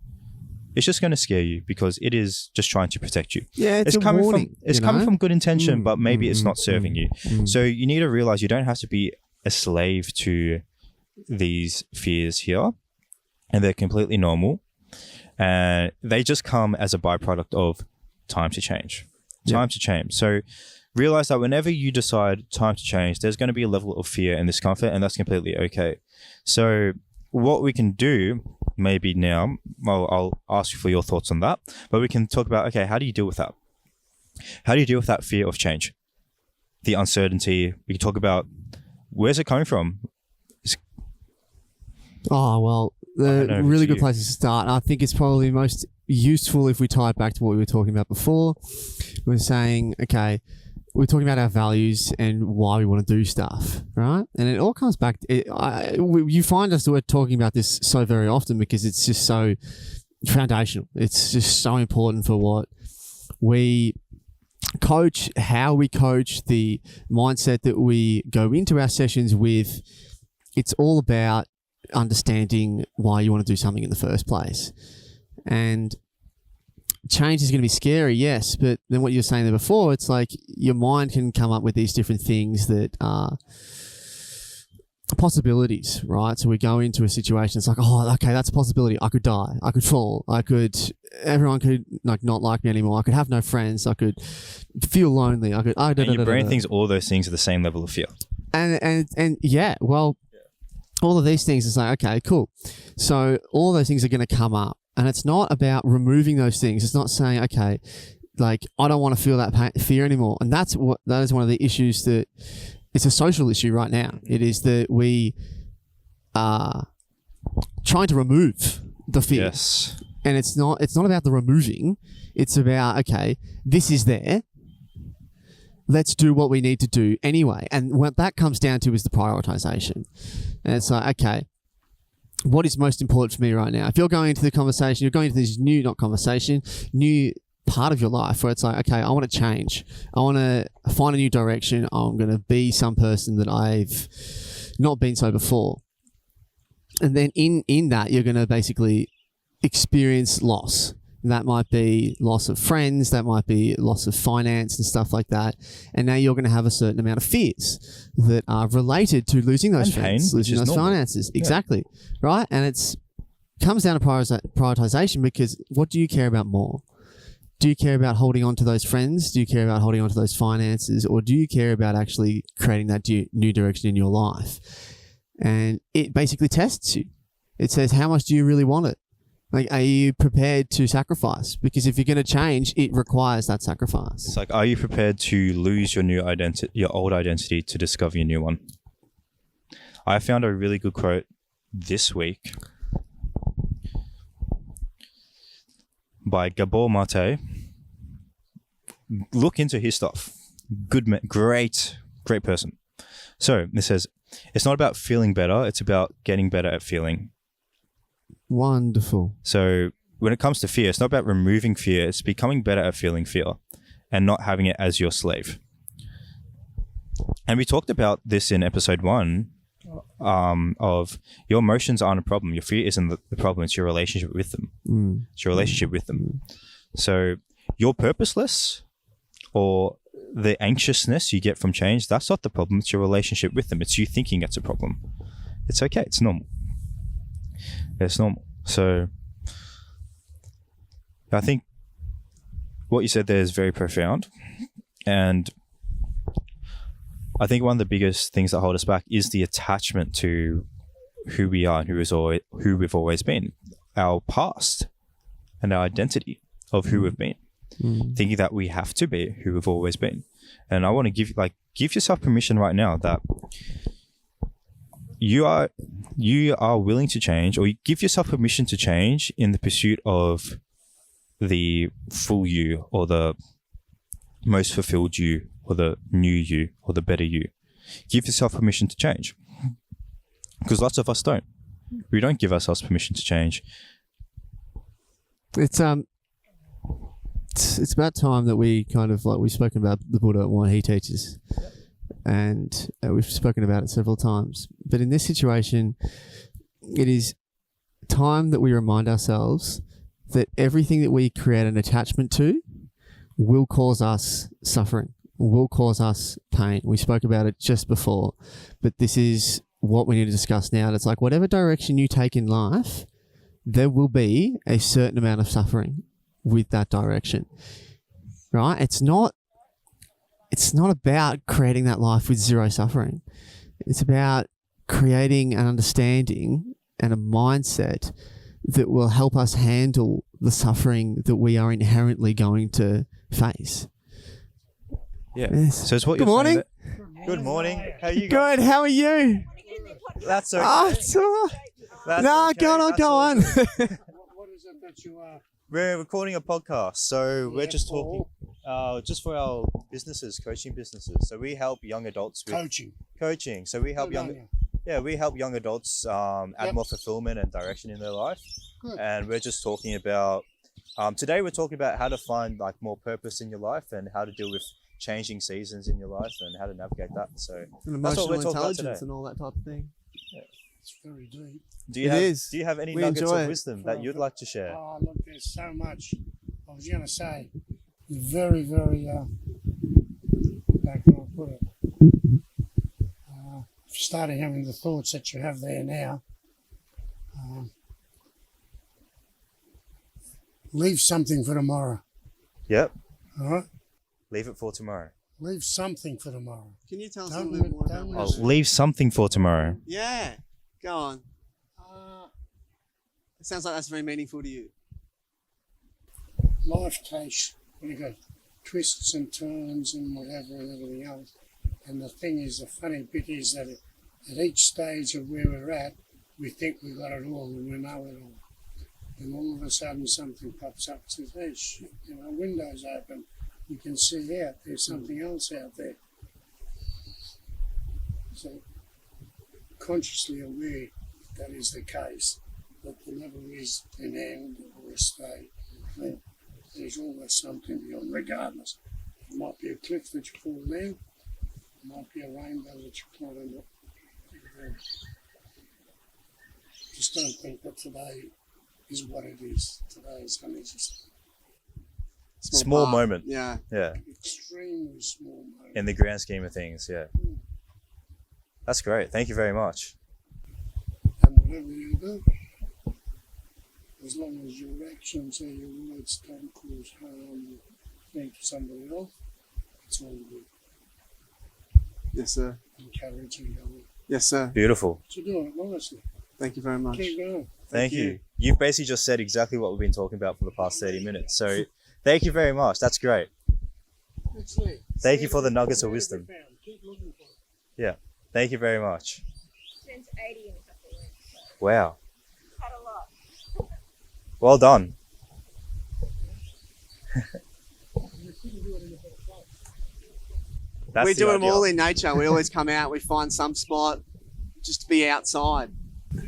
It's just going to scare you because it is just trying to protect you. Yeah, it's coming warning, coming from good intention, but maybe it's not serving you. So you need to realize you don't have to be a slave to these fears here, and they're completely normal. And they just come as a byproduct of time to change. Time to change. So realize that whenever you decide time to change, there's going to be a level of fear and discomfort, and that's completely okay. So what we can do maybe now, well, I'll ask you for your thoughts on that, but we can talk about, okay, how do you deal with that? How do you deal with that fear of change? The uncertainty. We can talk about, where's it coming from? The really good place to start. I think it's probably most useful if we tie it back to what we were talking about before. We're saying, okay, we're talking about our values and why we want to do stuff, right? And it all comes back. You find us we're talking about this so very often because it's just so foundational. It's just so important for what we coach, how we coach, the mindset that we go into our sessions with. It's all about understanding why you want to do something in the first place. And change is going to be scary, yes, but then what you were saying there before, it's like your mind can come up with these different things that are possibilities, right? So we go into a situation, it's like, oh, okay, that's a possibility. I could die. I could fall. Everyone could not like me anymore. I could have no friends. I could feel lonely. And your brain thinks all those things are the same level of fear. And yeah, well, all of these things, it's like, okay, cool. So all those things are going to come up. And it's not about removing those things. It's not saying, okay, like, I don't want to feel that fear anymore. And that is one of the issues that it's a social issue right now. It is that we are trying to remove the fear. Yes. And it's not about the removing. It's about, okay, this is there. Let's do what we need to do anyway. And what that comes down to is the prioritization. And it's like, okay, what is most important for me right now? If you're going into the conversation, you're going into this new part of your life where it's like, okay, I want to change. I want to find a new direction. I'm going to be some person that I've not been so before. And then in that, you're going to basically experience loss. That might be loss of friends, that might be loss of finance and stuff like that. And now you're going to have a certain amount of fears that are related to losing those friends, losing those finances. Yeah. Exactly. Right? And it's comes down to prioritization, because what do you care about more? Do you care about holding on to those friends? Do you care about holding on to those finances? Or do you care about actually creating that new direction in your life? And it basically tests you. It says, how much do you really want it? Like, are you prepared to sacrifice? Because if you're going to change, it requires that sacrifice. It's like, are you prepared to lose your new identity, your old identity, to discover your new one? I found a really good quote this week. by Gabor Mate. Look into his stuff. Good man, great person. So it says, it's not about feeling better, it's about getting better at feeling. Wonderful. So when it comes to fear, it's not about removing fear, it's becoming better at feeling fear and not having it as your slave. And we talked about this in episode 1 of your emotions aren't a problem. Your fear isn't the problem, it's your relationship with them. It's your relationship with them. So you're purposeless, or the anxiousness you get from change, that's not the problem. It's your relationship with them. It's you thinking it's a problem. It's okay. It's normal. It's normal. So I think what you said there is very profound. And I think one of the biggest things that hold us back is the attachment to who we are and who we've always been, our past and our identity of who we've been. Thinking that we have to be who we've always been. And I want to give yourself permission right now that you are willing to change, or you give yourself permission to change in the pursuit of the full you, or the most fulfilled you, or the new you, or the better you. Give yourself permission to change, because lots of us don't. We don't give ourselves permission to change. It's about time that we kind of, like, we've spoken about the Buddha and what he teaches, and we've spoken about it several times. But in this situation, it is time that we remind ourselves that everything that we create an attachment to will cause us suffering, will cause us pain. We spoke about it just before, but this is what we need to discuss now. And it's like, whatever direction you take in life, there will be a certain amount of suffering with that direction, right? It's not about creating that life with zero suffering. It's about creating an understanding and a mindset that will help us handle the suffering that we are inherently going to face. Yeah. Yes. So it's what Good you're morning. saying. Good morning. How are you guys? Good. How are you? That's okay. Oh, it's all right. That's No, okay. go on, That's go all on. good. What is it that you are? We're recording a podcast, so we're just for? talking just for our businesses, coaching businesses. So we help young adults with Coaching. So we help Good on young young adults add more fulfillment and direction in their life. Good. And we're just talking about today we're talking about how to find like more purpose in your life and how to deal with changing seasons in your life and how to navigate that. So And that's what we're emotional talking about intelligence today. and all that type of thing. It's very deep. Do you It have is. Do you have any We nuggets enjoy of it. wisdom that you'd like to share? Oh, look, there's so much. I was going to say, very, very, how can I put it? Starting having the thoughts that you have there now. Leave something for tomorrow. Yep. All right? Leave it for tomorrow. Leave something for tomorrow. Can you tell us a Don't little bit more don't about miss I'll that? it. leave something for tomorrow. Yeah. Go on. Uh, It sounds like that's very meaningful to you. Life takes, you got twists and turns and whatever and everything else. And the thing is, the funny bit is that at each stage of where we're at, we think we've got it all and we know it all. And all of a sudden something pops up and says, hey, shit, you know, window's open. You can see out, there's something else out there. So consciously aware that is the case, that there never is an end or a state. There's always something beyond, regardless. It might be a cliff that you fall down, it might be a rainbow that you climb up. Just don't think that today is what it is. Today is only just Small part. moment. Yeah. Yeah. extremely small moment. In the grand scheme of things, yeah. That's great. Thank you very much. And whatever you do, as long as your actions or your words don't cause harm or think to somebody else, it's all good. Yes, sir. Encourage and go on. Yes, sir. Beautiful. So do it honestly. Thank you very much. Keep going. Thank you. You've basically just said exactly what we've been talking about for the past 30 minutes. So thank you very much. That's great. That's it. Thank you for the nuggets of wisdom. Keep looking for it. Yeah. Thank you very much. Turns 80 in a couple of weeks. So Wow. had a lot. Well done. We do the them ideal. all in nature. We always come out, we find some spot just to be outside. But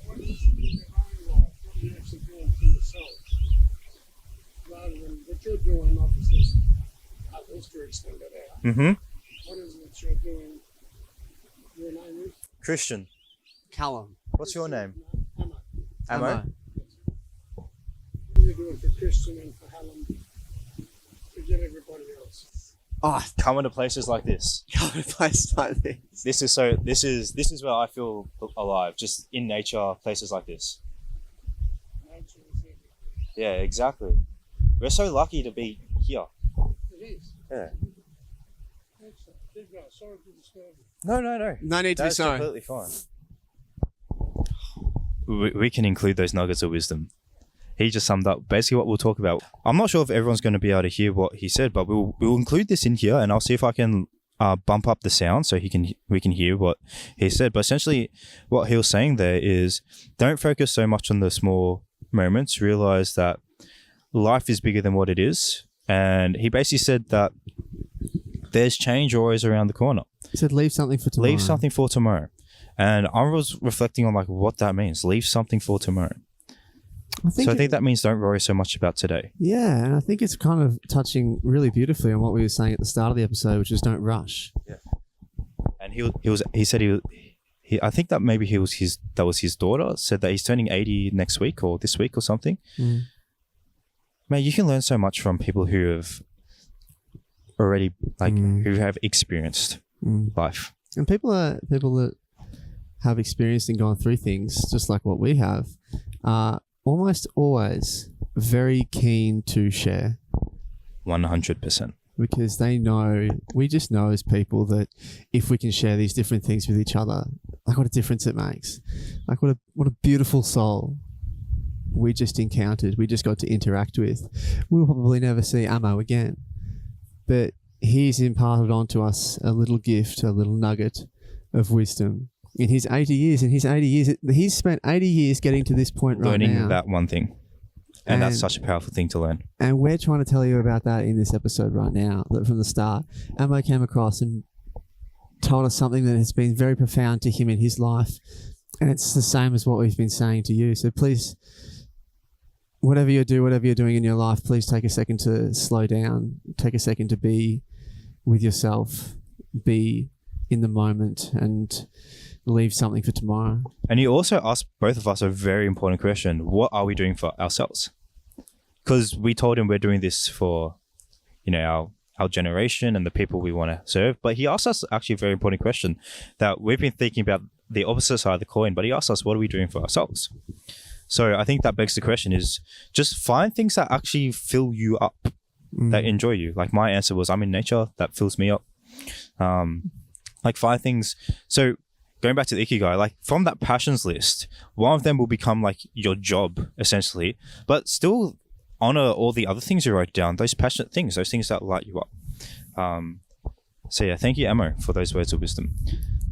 what is your own life? What are you actually doing for yourself? Rather than what you're doing, obviously, is others to extend it out. Mm-hmm. What is it you're doing? Your name is? Christian, Calum. what's your name? Emma. Amo? What are you doing for Cristian and for Calum? Forget everybody else. Oh, Coming to places like this. come to a place like this. This is where I feel alive. Just in nature, places like this. Nature is everything. Yeah, exactly. We're so lucky to be here. It is. Yeah. Excellent. Keep going. Sorry to disturb you. No. No need to be That's sorry. completely fine. We can include those nuggets of wisdom. He just summed up basically what we'll talk about. I'm not sure if everyone's going to be able to hear what he said, but we'll include this in here, and I'll see if I can bump up the sound so we can hear what he said. But essentially, what he was saying there is, don't focus so much on the small moments. Realize that life is bigger than what it is, and he basically said that there's change always around the corner. He said, leave something for tomorrow. Leave something for tomorrow. And I was reflecting on like what that means. Leave something for tomorrow. I think that means don't worry so much about today. Yeah, and I think it's kind of touching really beautifully on what we were saying at the start of the episode, which is don't rush. Yeah. And he said I think that maybe that was his daughter said that he's turning 80 next week or this week or something. Mm. Man, you can learn so much from people who have already who have experienced life. And people that have experienced and gone through things just like what we have are almost always very keen to share. 100%. Because we just know as people that if we can share these different things with each other, like what a difference it makes. Like what a beautiful soul we just encountered, we just got to interact with. We'll probably never see Amo again, but he's imparted onto us a little gift, a little nugget of wisdom. In his 80 years, he's spent 80 years getting to this point right now. Learning that one thing. And that's such a powerful thing to learn. And we're trying to tell you about that in this episode right now, that from the start. Amo came across and told us something that has been very profound to him in his life. And it's the same as what we've been saying to you. So please, whatever you're doing in your life, please take a second to slow down. Take a second to be with yourself. Be in the moment and leave something for tomorrow. And he also asked both of us a very important question. What are we doing for ourselves? Because we told him we're doing this for, our generation and the people we want to serve. But he asked us actually a very important question that we've been thinking about the opposite side of the coin. But he asked us, what are we doing for ourselves? So I think that begs the question is just find things that actually fill you up, that enjoy you. Like my answer was, I'm in nature. That fills me up. Like 5 things. So going back to the Ikigai, like from that passions list, one of them will become like your job essentially, but still honor all the other things you wrote down, those passionate things, those things that light you up. So yeah, thank you, Amo, for those words of wisdom.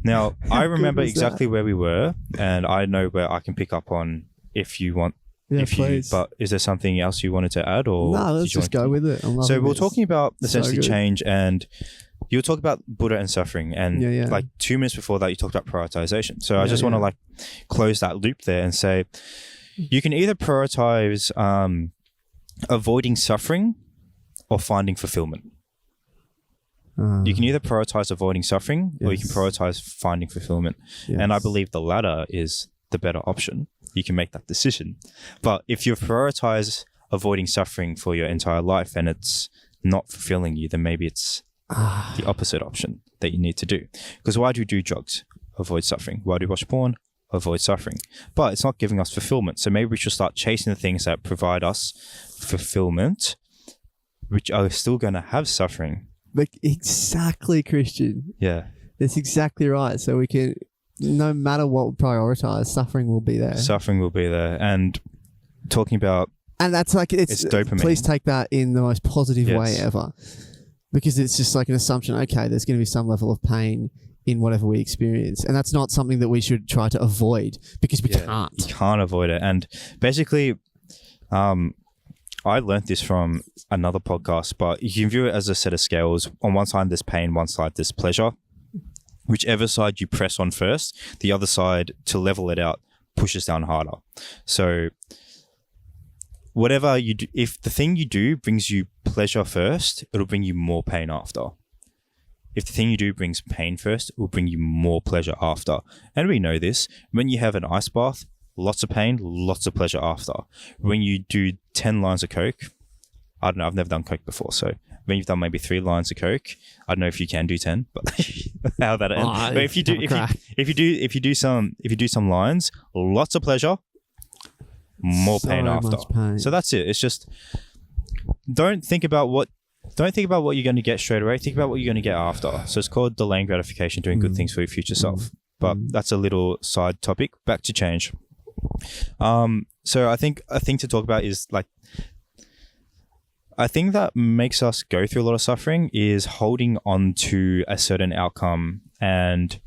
Now, I remember exactly where we were, and I know where I can pick up on if you want. Yeah, please. But is there something else you wanted to add, or no? Let's just go with it. So we're talking about essentially change, and you were talking about Buddha and suffering, and like 2 minutes before that, you talked about prioritization. So I just want to like close that loop there and say, you can either prioritize avoiding suffering or finding fulfillment. You can either prioritize avoiding suffering or you can prioritize finding fulfillment. Yes. And I believe the latter is the better option. You can make that decision. But if you prioritize avoiding suffering for your entire life and it's not fulfilling you, then maybe it's the opposite option that you need to do. Because why do we do drugs? Avoid suffering. Why do we watch porn? Avoid suffering. But it's not giving us fulfillment. So maybe we should start chasing the things that provide us fulfillment, which are still going to have suffering. But exactly, Christian. Yeah. That's exactly right. So we can, no matter what we prioritize, suffering will be there. Suffering will be there. And talking about... And that's like, it's dopamine. Please take that in the most positive way ever. Because it's just like an assumption, okay, there's going to be some level of pain in whatever we experience. And that's not something that we should try to avoid because we can't. You can't avoid it. And basically, I learned this from another podcast, but you can view it as a set of scales. On one side, there's pain, one side, there's pleasure. Whichever side you press on first, the other side, to level it out, pushes down harder. So whatever you do, if the thing you do brings you pleasure first, it'll bring you more pain after. If the thing you do brings pain first, it will bring you more pleasure after. And we know this. When you have an ice bath, lots of pain, lots of pleasure after. When you do 10 lines of Coke, I don't know, I've never done Coke before, so when you've done maybe 3 lines of Coke, I don't know if you can do 10, but how that ends. But if you do some lines, lots of pleasure, more pain after. Pain. So that's it. It's just don't think about what you're going to get straight away. Think about what you're going to get after. So it's called delaying gratification, doing good things for your future self. But that's a little side topic. Back to change. So I think a thing to talk about is like, I think that makes us go through a lot of suffering is holding on to a certain outcome and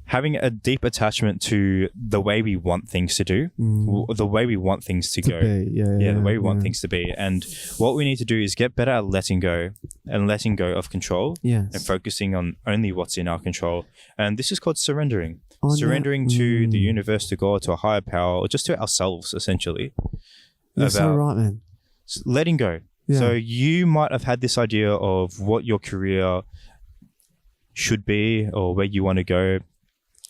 having a deep attachment to the way we want things to do, the way we want things to go. The way we want things to be. And what we need to do is get better at letting go of control and focusing on only what's in our control. And this is called surrendering. Surrendering to the universe, to God, to a higher power, or just to ourselves, essentially. You're so right, man. Letting go. Yeah. So you might have had this idea of what your career should be or where you want to go.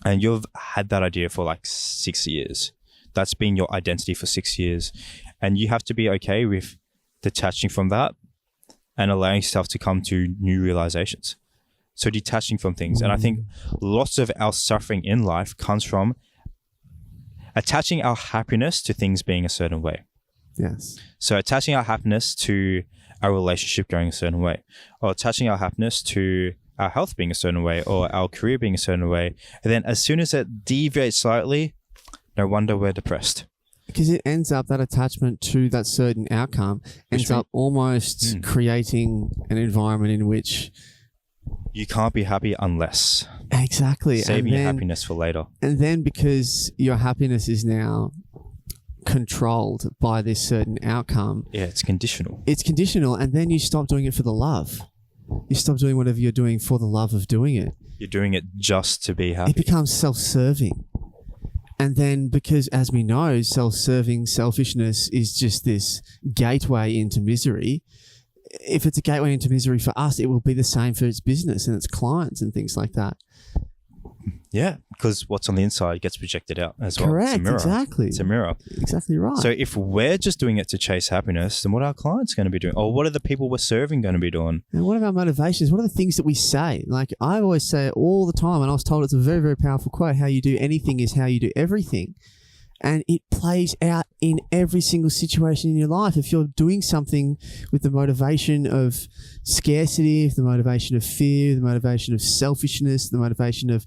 And you've had that idea for like 6 years. That's been your identity for 6 years. And you have to be okay with detaching from that and allowing yourself to come to new realizations. So detaching from things. And I think lots of our suffering in life comes from attaching our happiness to things being a certain way. Yes. So attaching our happiness to our relationship going a certain way, or attaching our happiness to our health being a certain way, or our career being a certain way. And then as soon as it deviates slightly, no wonder we're depressed. Because it ends up, that attachment to that certain outcome ends up almost creating an environment in which you can't be happy unless. Exactly. Saving your happiness for later. And then because your happiness is now controlled by this certain outcome. Yeah, it's conditional. It's conditional. And then you stop doing it for the love. You stop doing whatever you're doing for the love of doing it. You're doing it just to be happy. It becomes self-serving. And then because, as we know, self-serving, selfishness is just this gateway into misery. If it's a gateway into misery for us, it will be the same for its business and its clients and things like that. Yeah, because what's on the inside gets projected out as well. Correct, it's a mirror. exactly. It's a mirror. Exactly right. So if we're just doing it to chase happiness, then what are our clients going to be doing? Or what are the people we're serving going to be doing? And what are our motivations? What are the things that we say? Like I always say it all the time, and I was told it's a very, very powerful quote, how you do anything is how you do everything. And it plays out in every single situation in your life. If you're doing something with the motivation of scarcity, the motivation of fear, the motivation of selfishness, the motivation of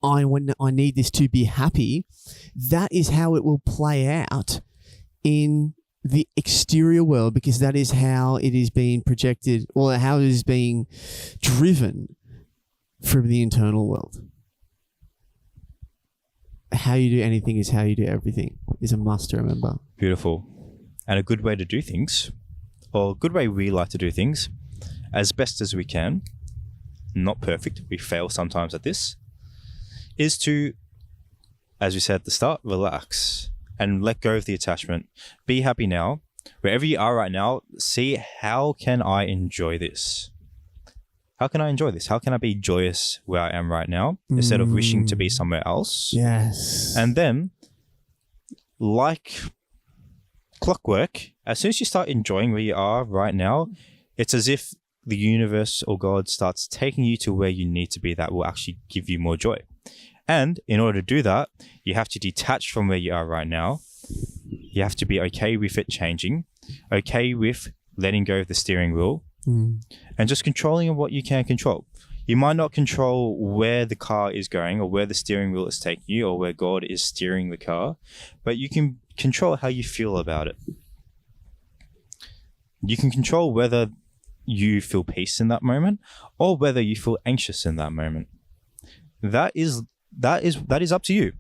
I need this to be happy, that is how it will play out in the exterior world, because that is how it is being projected, or how it is being driven from the internal world. How you do anything is how you do everything is a must to remember. Beautiful. And a good way to do things, or a good way we like to do things, as best as we can, not perfect, we fail sometimes at this, is to, as we said at the start, relax and let go of the attachment. Be happy now. Wherever you are right now, see, how can I enjoy this? How can I enjoy this? How can I be joyous where I am right now instead of wishing to be somewhere else? Yes. And then, like clockwork, as soon as you start enjoying where you are right now, it's as if the universe or God starts taking you to where you need to be that will actually give you more joy. And in order to do that, you have to detach from where you are right now. You have to be okay with it changing, okay with letting go of the steering wheel, and just controlling what you can control. You might not control where the car is going or where the steering wheel is taking you or where God is steering the car, but you can control how you feel about it. You can control whether you feel peace in that moment or whether you feel anxious in that moment. That is up to you.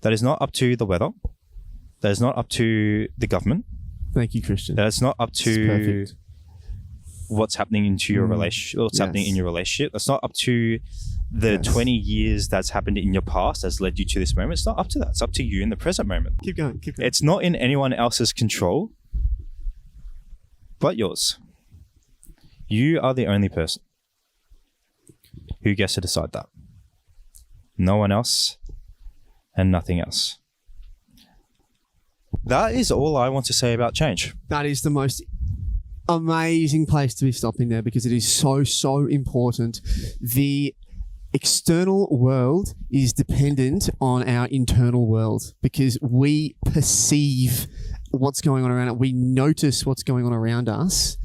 That is not up to the weather. That is not up to the government. Thank you, Cristian. That it's not up It's to perfect. what's happening into your relationship, what's happening in your relationship. It's not up to the 20 years that's happened in your past that's led you to this moment. It's not up to that. It's up to you in the present moment. Keep going. Keep going. It's not in anyone else's control but yours. You are the only person who gets to decide that. No one else and nothing else. That is all I want to say about change. That is the most amazing place to be stopping there, because it is so important. The external world is dependent on our internal world, because we perceive what's going on around it. We notice what's going on around us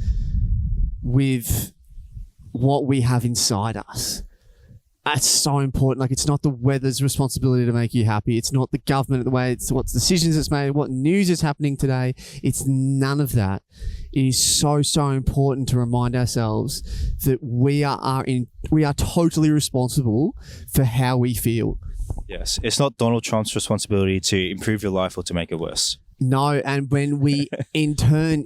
with what we have inside us. That's so important. Like, it's not the weather's responsibility to make you happy. It's not the government, the way it's what decisions it's made, what news is happening today. It's none of that. It is so important to remind ourselves that we are totally responsible for how we feel. Yes, it's not Donald Trump's responsibility to improve your life or to make it worse. No, and when we in turn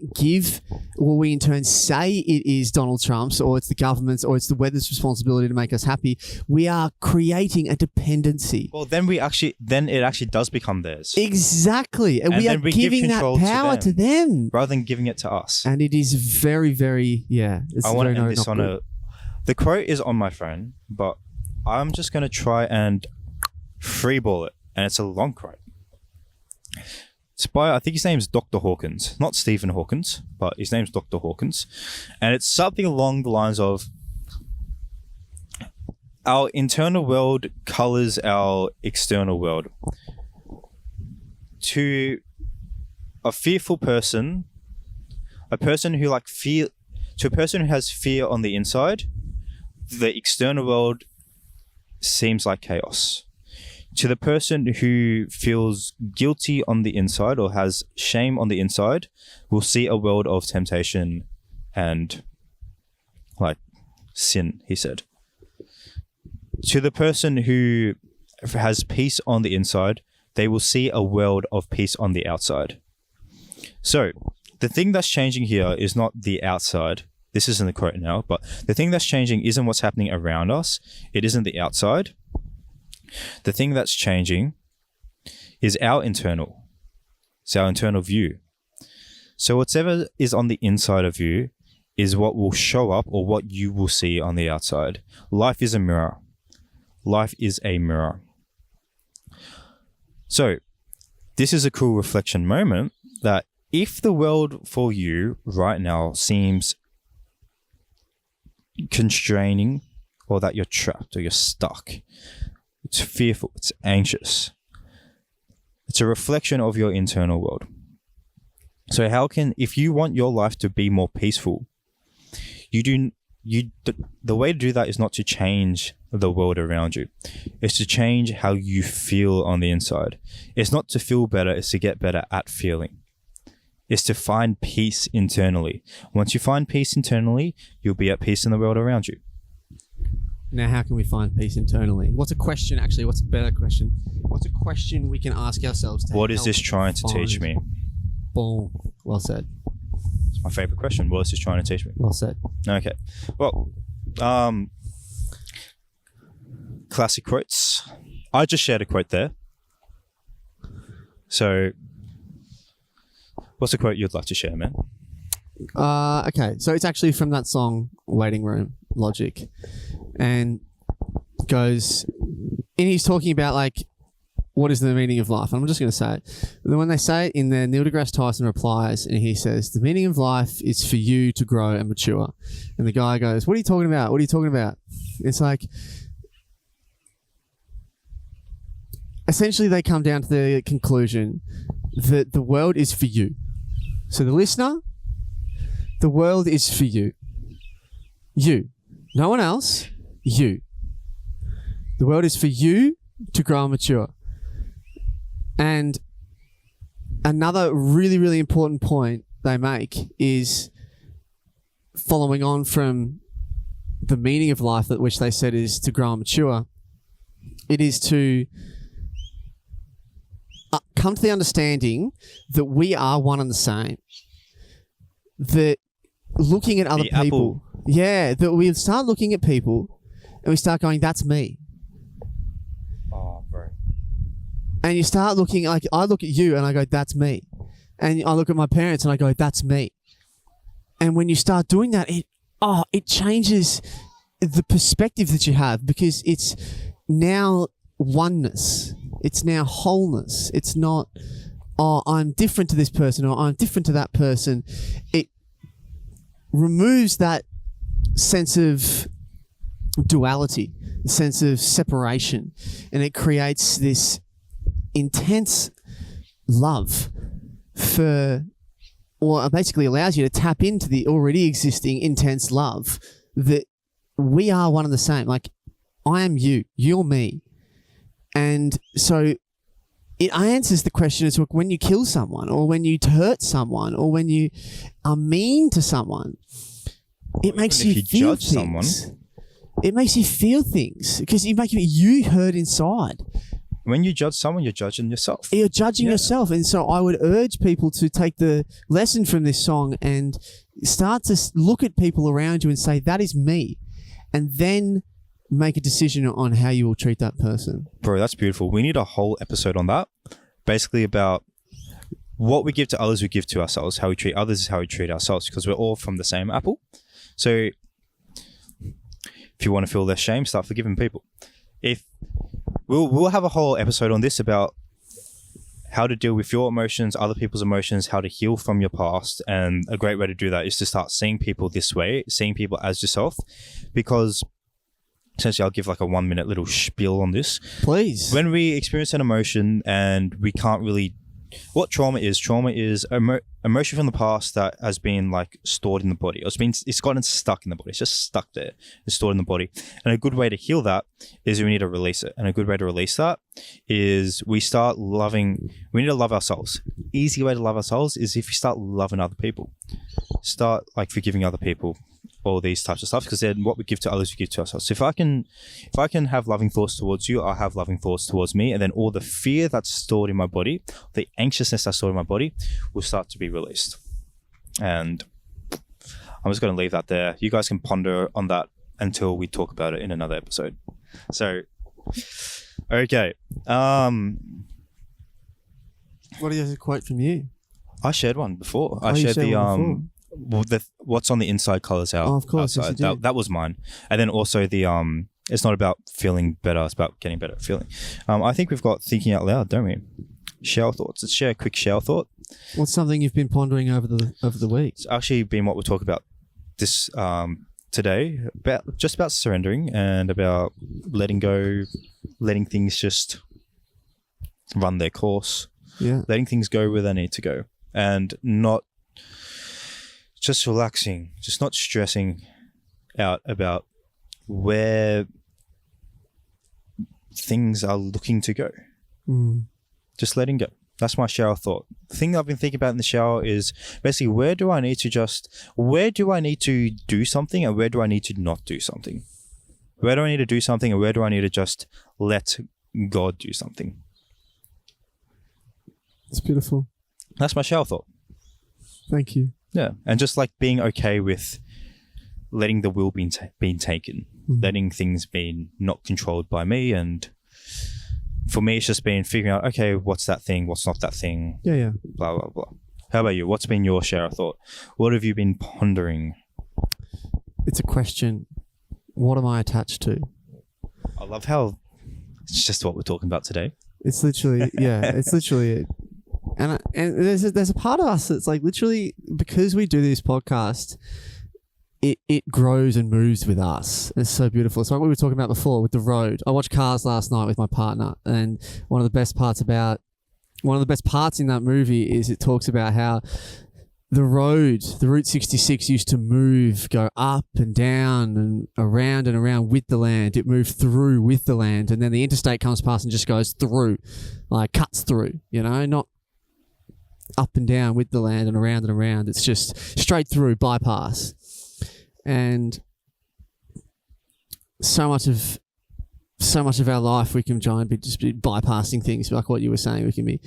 say it is Donald Trump's, or it's the government's, or it's the weather's responsibility to make us happy, we are creating a dependency. Well, then it actually does become theirs. Exactly. And we are giving that power to them rather than giving it to us. And it is very, very, it's I want very to end this on good. the quote is on my phone, but I'm just going to try and freeball it. And it's a long quote. It's by, I think his name's Dr. Hawkins. Not Stephen Hawkins, but his name's Dr. Hawkins. And it's something along the lines of, our internal world colors our external world. To a fearful person, a person who has fear on the inside, the external world seems like chaos. To the person who feels guilty on the inside or has shame on the inside, will see a world of temptation and like sin, he said. To the person who has peace on the inside, they will see a world of peace on the outside. So the thing that's changing here is not the outside. This isn't the quote now, but the thing that's changing isn't what's happening around us. It isn't the outside. The thing that's changing is our internal. It's our internal view. So whatever is on the inside of you is what will show up or what you will see on the outside. Life is a mirror. Life is a mirror. So this is a cool reflection moment that if the world for you right now seems constraining, or that you're trapped or you're stuck, it's fearful, it's anxious, it's a reflection of your internal world. So if you want your life to be more peaceful, the way to do that is not to change the world around you. It's to change how you feel on the inside. It's not to feel better, it's to get better at feeling. It's to find peace internally. Once you find peace internally, you'll be at peace in the world around you. Now, how can we find peace internally? What's a question, actually? What's a better question? What's a question we can ask ourselves? What is this trying to teach me? Boom. Well said. It's my favorite question. What is this trying to teach me? Well said. Okay. Well, classic quotes. I just shared a quote there. So, what's a quote you'd like to share, man? Okay. So it's actually from that song, Waiting Room, Logic. And goes, and he's talking about like, what is the meaning of life? And I'm just going to say it. And then when they say it in there, Neil deGrasse Tyson replies and he says, the meaning of life is for you to grow and mature. And the guy goes, what are you talking about? What are you talking about? It's like, essentially they come down to the conclusion that the world is for you. So the listener, the world is for you. You. No one else. You. The world is for you to grow and mature. And another really, really important point they make is following on from the meaning of life, that which they said is to grow and mature. It is to come to the understanding that we are one and the same. that looking at other The people, that we start looking at people and we start going, that's me. Oh, bro. And you start looking, like, I look at you and I go, that's me. And I look at my parents and I go, that's me. And when you start doing that, it changes the perspective that you have, because it's now oneness. It's now wholeness. It's not, I'm different to this person or I'm different to that person. It removes that sense of duality, sense of separation, and it creates this intense love for, or basically allows you to tap into the already existing intense love that we are one and the same. Like, I am you, you're me. And so it answers the question as to when you kill someone or when you hurt someone or when you are mean to someone, it makes you feel judge things. It makes you feel things because you hurt inside. When you judge someone, you're judging yourself. You're judging yourself. And so I would urge people to take the lesson from this song and start to look at people around you and say, that is me. And then make a decision on how you will treat that person. Bro, that's beautiful. We need a whole episode on that. Basically about what we give to others, we give to ourselves. How we treat others is how we treat ourselves, because we're all from the same apple. So if you want to feel less shame, start forgiving people. We'll have a whole episode on this about how to deal with your emotions, other people's emotions, how to heal from your past. And a great way to do that is to start seeing people this way, seeing people as yourself. Because essentially, I'll give like a 1 minute little spiel on this. Please. When we experience an emotion and we can't really... What trauma is emotion from the past that has been like stored in the body. It's gotten stuck in the body. It's just stuck there. It's stored in the body. And a good way to heal that is we need to release it. And a good way to release that is we need to love ourselves. Easy way to love ourselves is if you start loving other people. Start like forgiving other people. All these types of stuff, because then what we give to others, we give to ourselves. So if I can have loving thoughts towards you, I'll have loving thoughts towards me, and then all the fear that's stored in my body, the anxiousness that's stored in my body, will start to be released. And I'm just going to leave that there. You guys can ponder on that until we talk about it in another episode. So, okay. What is a quote from you? I shared one before. I you shared the one before. What's on the inside colors out. Oh, of course, outside. yes, That was mine. And then also the it's not about feeling better, it's about getting better at feeling. I think we've got thinking out loud, don't we? Shower thoughts. Let's share a quick shower thought. What's something you've been pondering over the week? It's actually been what we'll talk about this today, about surrendering and about letting go, letting things just run their course. Yeah. Letting things go where they need to go. And not just relaxing, just not stressing out about where things are looking to go. Just letting go. That's my shower thought. The thing I've been thinking about in the shower is basically where do I need to do something and where do I need to not do something? Where do I need to do something and where do I need to just let God do something? It's beautiful. That's my shower thought. Thank you. Yeah, and just like being okay with letting the will being taken, letting things being not controlled by me. And for me, it's just been figuring out, okay, what's that thing? What's not that thing? Yeah. Blah, blah, blah. How about you? What's been your share of thought? What have you been pondering? It's a question. What am I attached to? I love how it's just what we're talking about today. It's literally, it's literally it. And there's a part of us that's like literally, because we do this podcast, it grows and moves with us. It's so beautiful. It's like what we were talking about before with the road. I watched Cars last night with my partner, and one of the best parts in that movie is it talks about how the Route 66 used to go up and down and around with the land. It moved through with the land, and then the interstate comes past and just goes through, like cuts through, not up and down with the land and around. It's just straight through, bypass. And so much of our life we can try and be bypassing things, like what you were saying. We're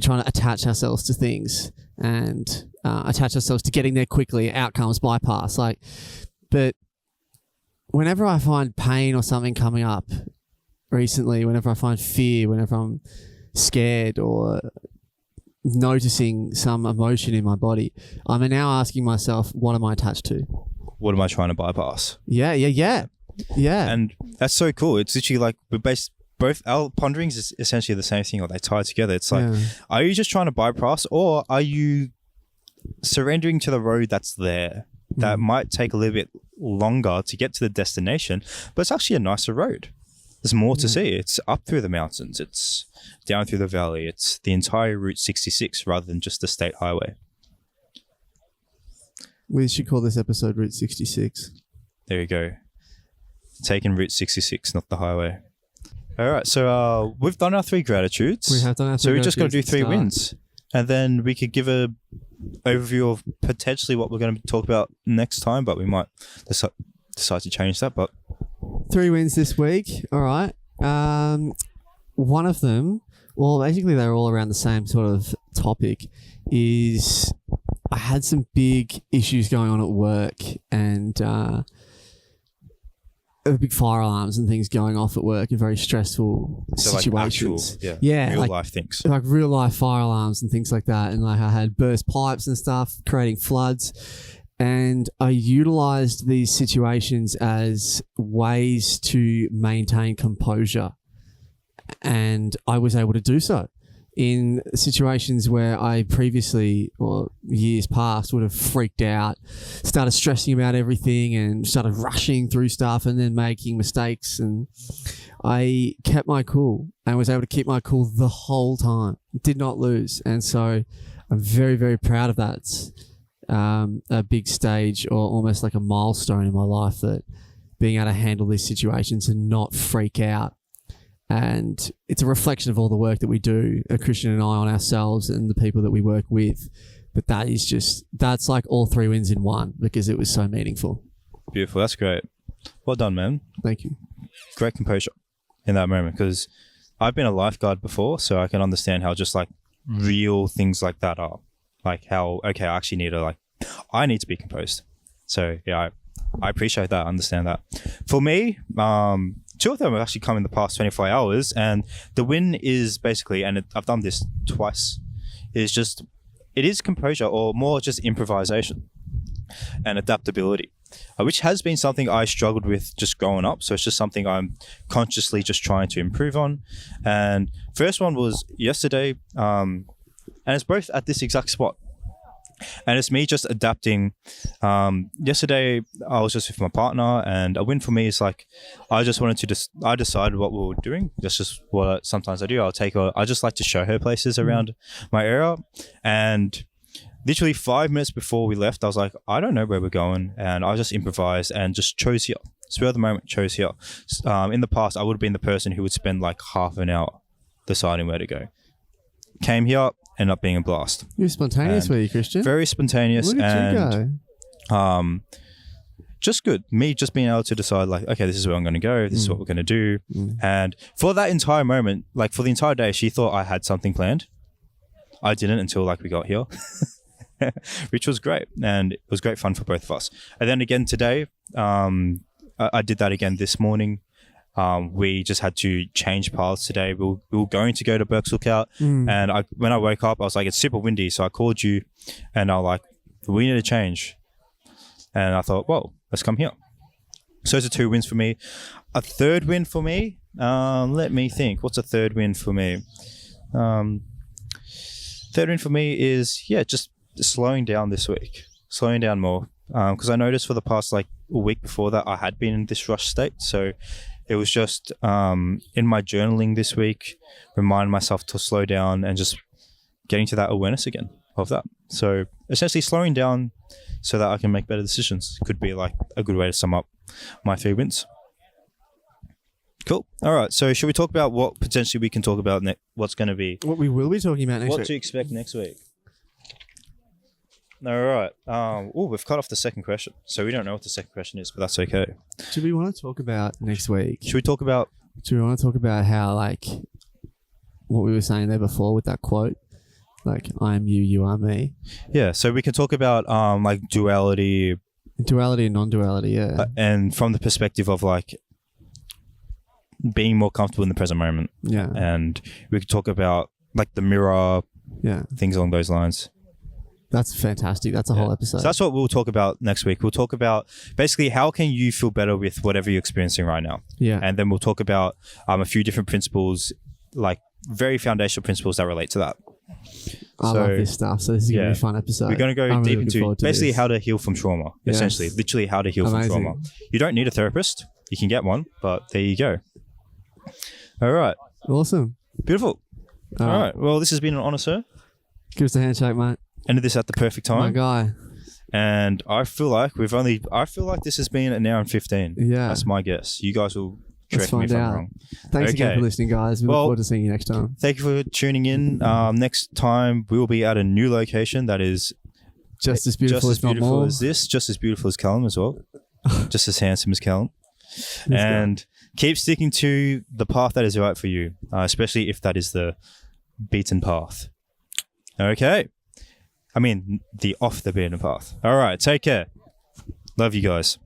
trying to attach ourselves to things, and attach ourselves to getting there quickly, outcomes, bypass. But whenever I find pain or something coming up recently, whenever I find fear, whenever I'm scared or noticing some emotion in my body, I'm now asking myself, what am I attached to? What am I trying to bypass? Yeah. And that's so cool. It's literally like both our ponderings is essentially the same thing, or they tie together. It's like, are you just trying to bypass, or are you surrendering to the road that's there that might take a little bit longer to get to the destination, but it's actually a nicer road. There's more to see. It's up through the mountains. It's down through the valley. It's the entire Route 66 rather than just the state highway. We should call this episode Route 66. There you go. Taking Route 66, not the highway. All right, so we've done our 3 gratitudes. We have done our 3 So we just got to do gratitudes 3 to start. wins. And then we could give a overview of potentially what we're going to talk about next time, but we might decide to change that. But 3 wins this week. All right. One of them, well, basically they're all around the same sort of topic, is I had some big issues going on at work, and big fire alarms and things going off at work in very stressful situations. Like actual, real life things. Like real life fire alarms and things like that. And like I had burst pipes and stuff, creating floods. And I utilized these situations as ways to maintain composure. And I was able to do so in situations where I previously or years past would have freaked out, started stressing about everything and started rushing through stuff and then making mistakes. And I kept my cool and was able to keep my cool the whole time, did not lose. And so I'm very, very proud of that. It's a big stage or almost like a milestone in my life, that being able to handle these situations and not freak out. And it's a reflection of all the work that we do, Cristian and I, on ourselves and the people that we work with. But that's like all 3 wins in one, because it was so meaningful. Beautiful. That's great. Well done, man. Thank you. Great composure in that moment, because I've been a lifeguard before, so I can understand how just like real things like that are. Like how, okay, I need to be composed. So yeah, I appreciate that. I understand that. For me, 2 of them have actually come in the past 24 hours, and the win is basically, and I've done this twice, it is composure, or more just improvisation and adaptability, which has been something I struggled with just growing up. So it's just something I'm consciously just trying to improve on. And first one was yesterday, and it's both at this exact spot. And it's me just adapting. Yesterday, I was just with my partner, and a win for me is like, I just wanted to I decided what we were doing. That's just what sometimes I do. I just like to show her places around my area. And literally 5 minutes before we left, I was like, I don't know where we're going. And I just improvised and just chose here. Spur of the moment, chose here. In the past, I would have been the person who would spend like half an hour deciding where to go. Came here, ended up being a blast. You're spontaneous, were you, Cristian? Very spontaneous. Look at you go. Just good. Me just being able to decide like, okay, this is where I'm going to go. This is what we're going to do. And for that entire moment, like for the entire day, she thought I had something planned. I didn't until like we got here, which was great. And it was great fun for both of us. And then again today, I did that again this morning. We just had to change paths today. We were going to go to Burke's Lookout, and when I woke up, I was like, it's super windy. So I called you, and I was like, we need to change. And I thought, well, let's come here. So those are 2 wins for me. A third win for me, let me think. What's a third win for me? Third win for me is, just slowing down this week. Slowing down more. Because I noticed for the past like a week before that, I had been in this rush state. So it was just in my journaling this week, remind myself to slow down and just getting to that awareness again of that. So essentially slowing down so that I can make better decisions could be like a good way to sum up my 3 wins. Cool. All right. So should we talk about what potentially we can talk about next? What's going to be? What we will be talking about next week. What to expect next week? All right. We've cut off the second question, so we don't know what the second question is, but that's okay. Do we want to talk about next week? Should we talk about? Do we want to talk about how, like, what we were saying there before with that quote, Like I am you, you are me. Yeah, so we can talk about like duality, Duality and non-duality, yeah. and from the perspective of like being more comfortable in the present moment. Yeah. And we could talk about like the mirror, Yeah. things along those lines. That's fantastic. That's a whole episode. So that's what we'll talk about next week. We'll talk about basically how can you feel better with whatever you're experiencing right now. Yeah. And then we'll talk about a few different principles, like very foundational principles that relate to that. I love this stuff. So this is going to be a fun episode. We're going to go I'm deep really looking into forward to basically this. how to heal from trauma, Yes. essentially. Literally how to heal from Amazing. trauma. You don't need a therapist. You can get one, but there you go. All right. Awesome. Beautiful. All right. Well, this has been an honor, sir. Give us a handshake, mate. Ended this at the perfect My time. guy. And I feel like this has been an hour and 15. Yeah. That's my guess. You guys will Let's correct me if find I'm out. wrong. Thanks again Okay. for listening, guys. We look Well- forward to seeing you next time. Thank you for tuning in. Next time we will be at a new location that is Just as beautiful, just as if not beautiful more. as this, just as beautiful as Calum as well, just as handsome as Calum. Let's go. And keep sticking to the path that is right for you, especially if that is the beaten path. Okay. I mean, the off the beaten path. All right. Take care. Love you guys.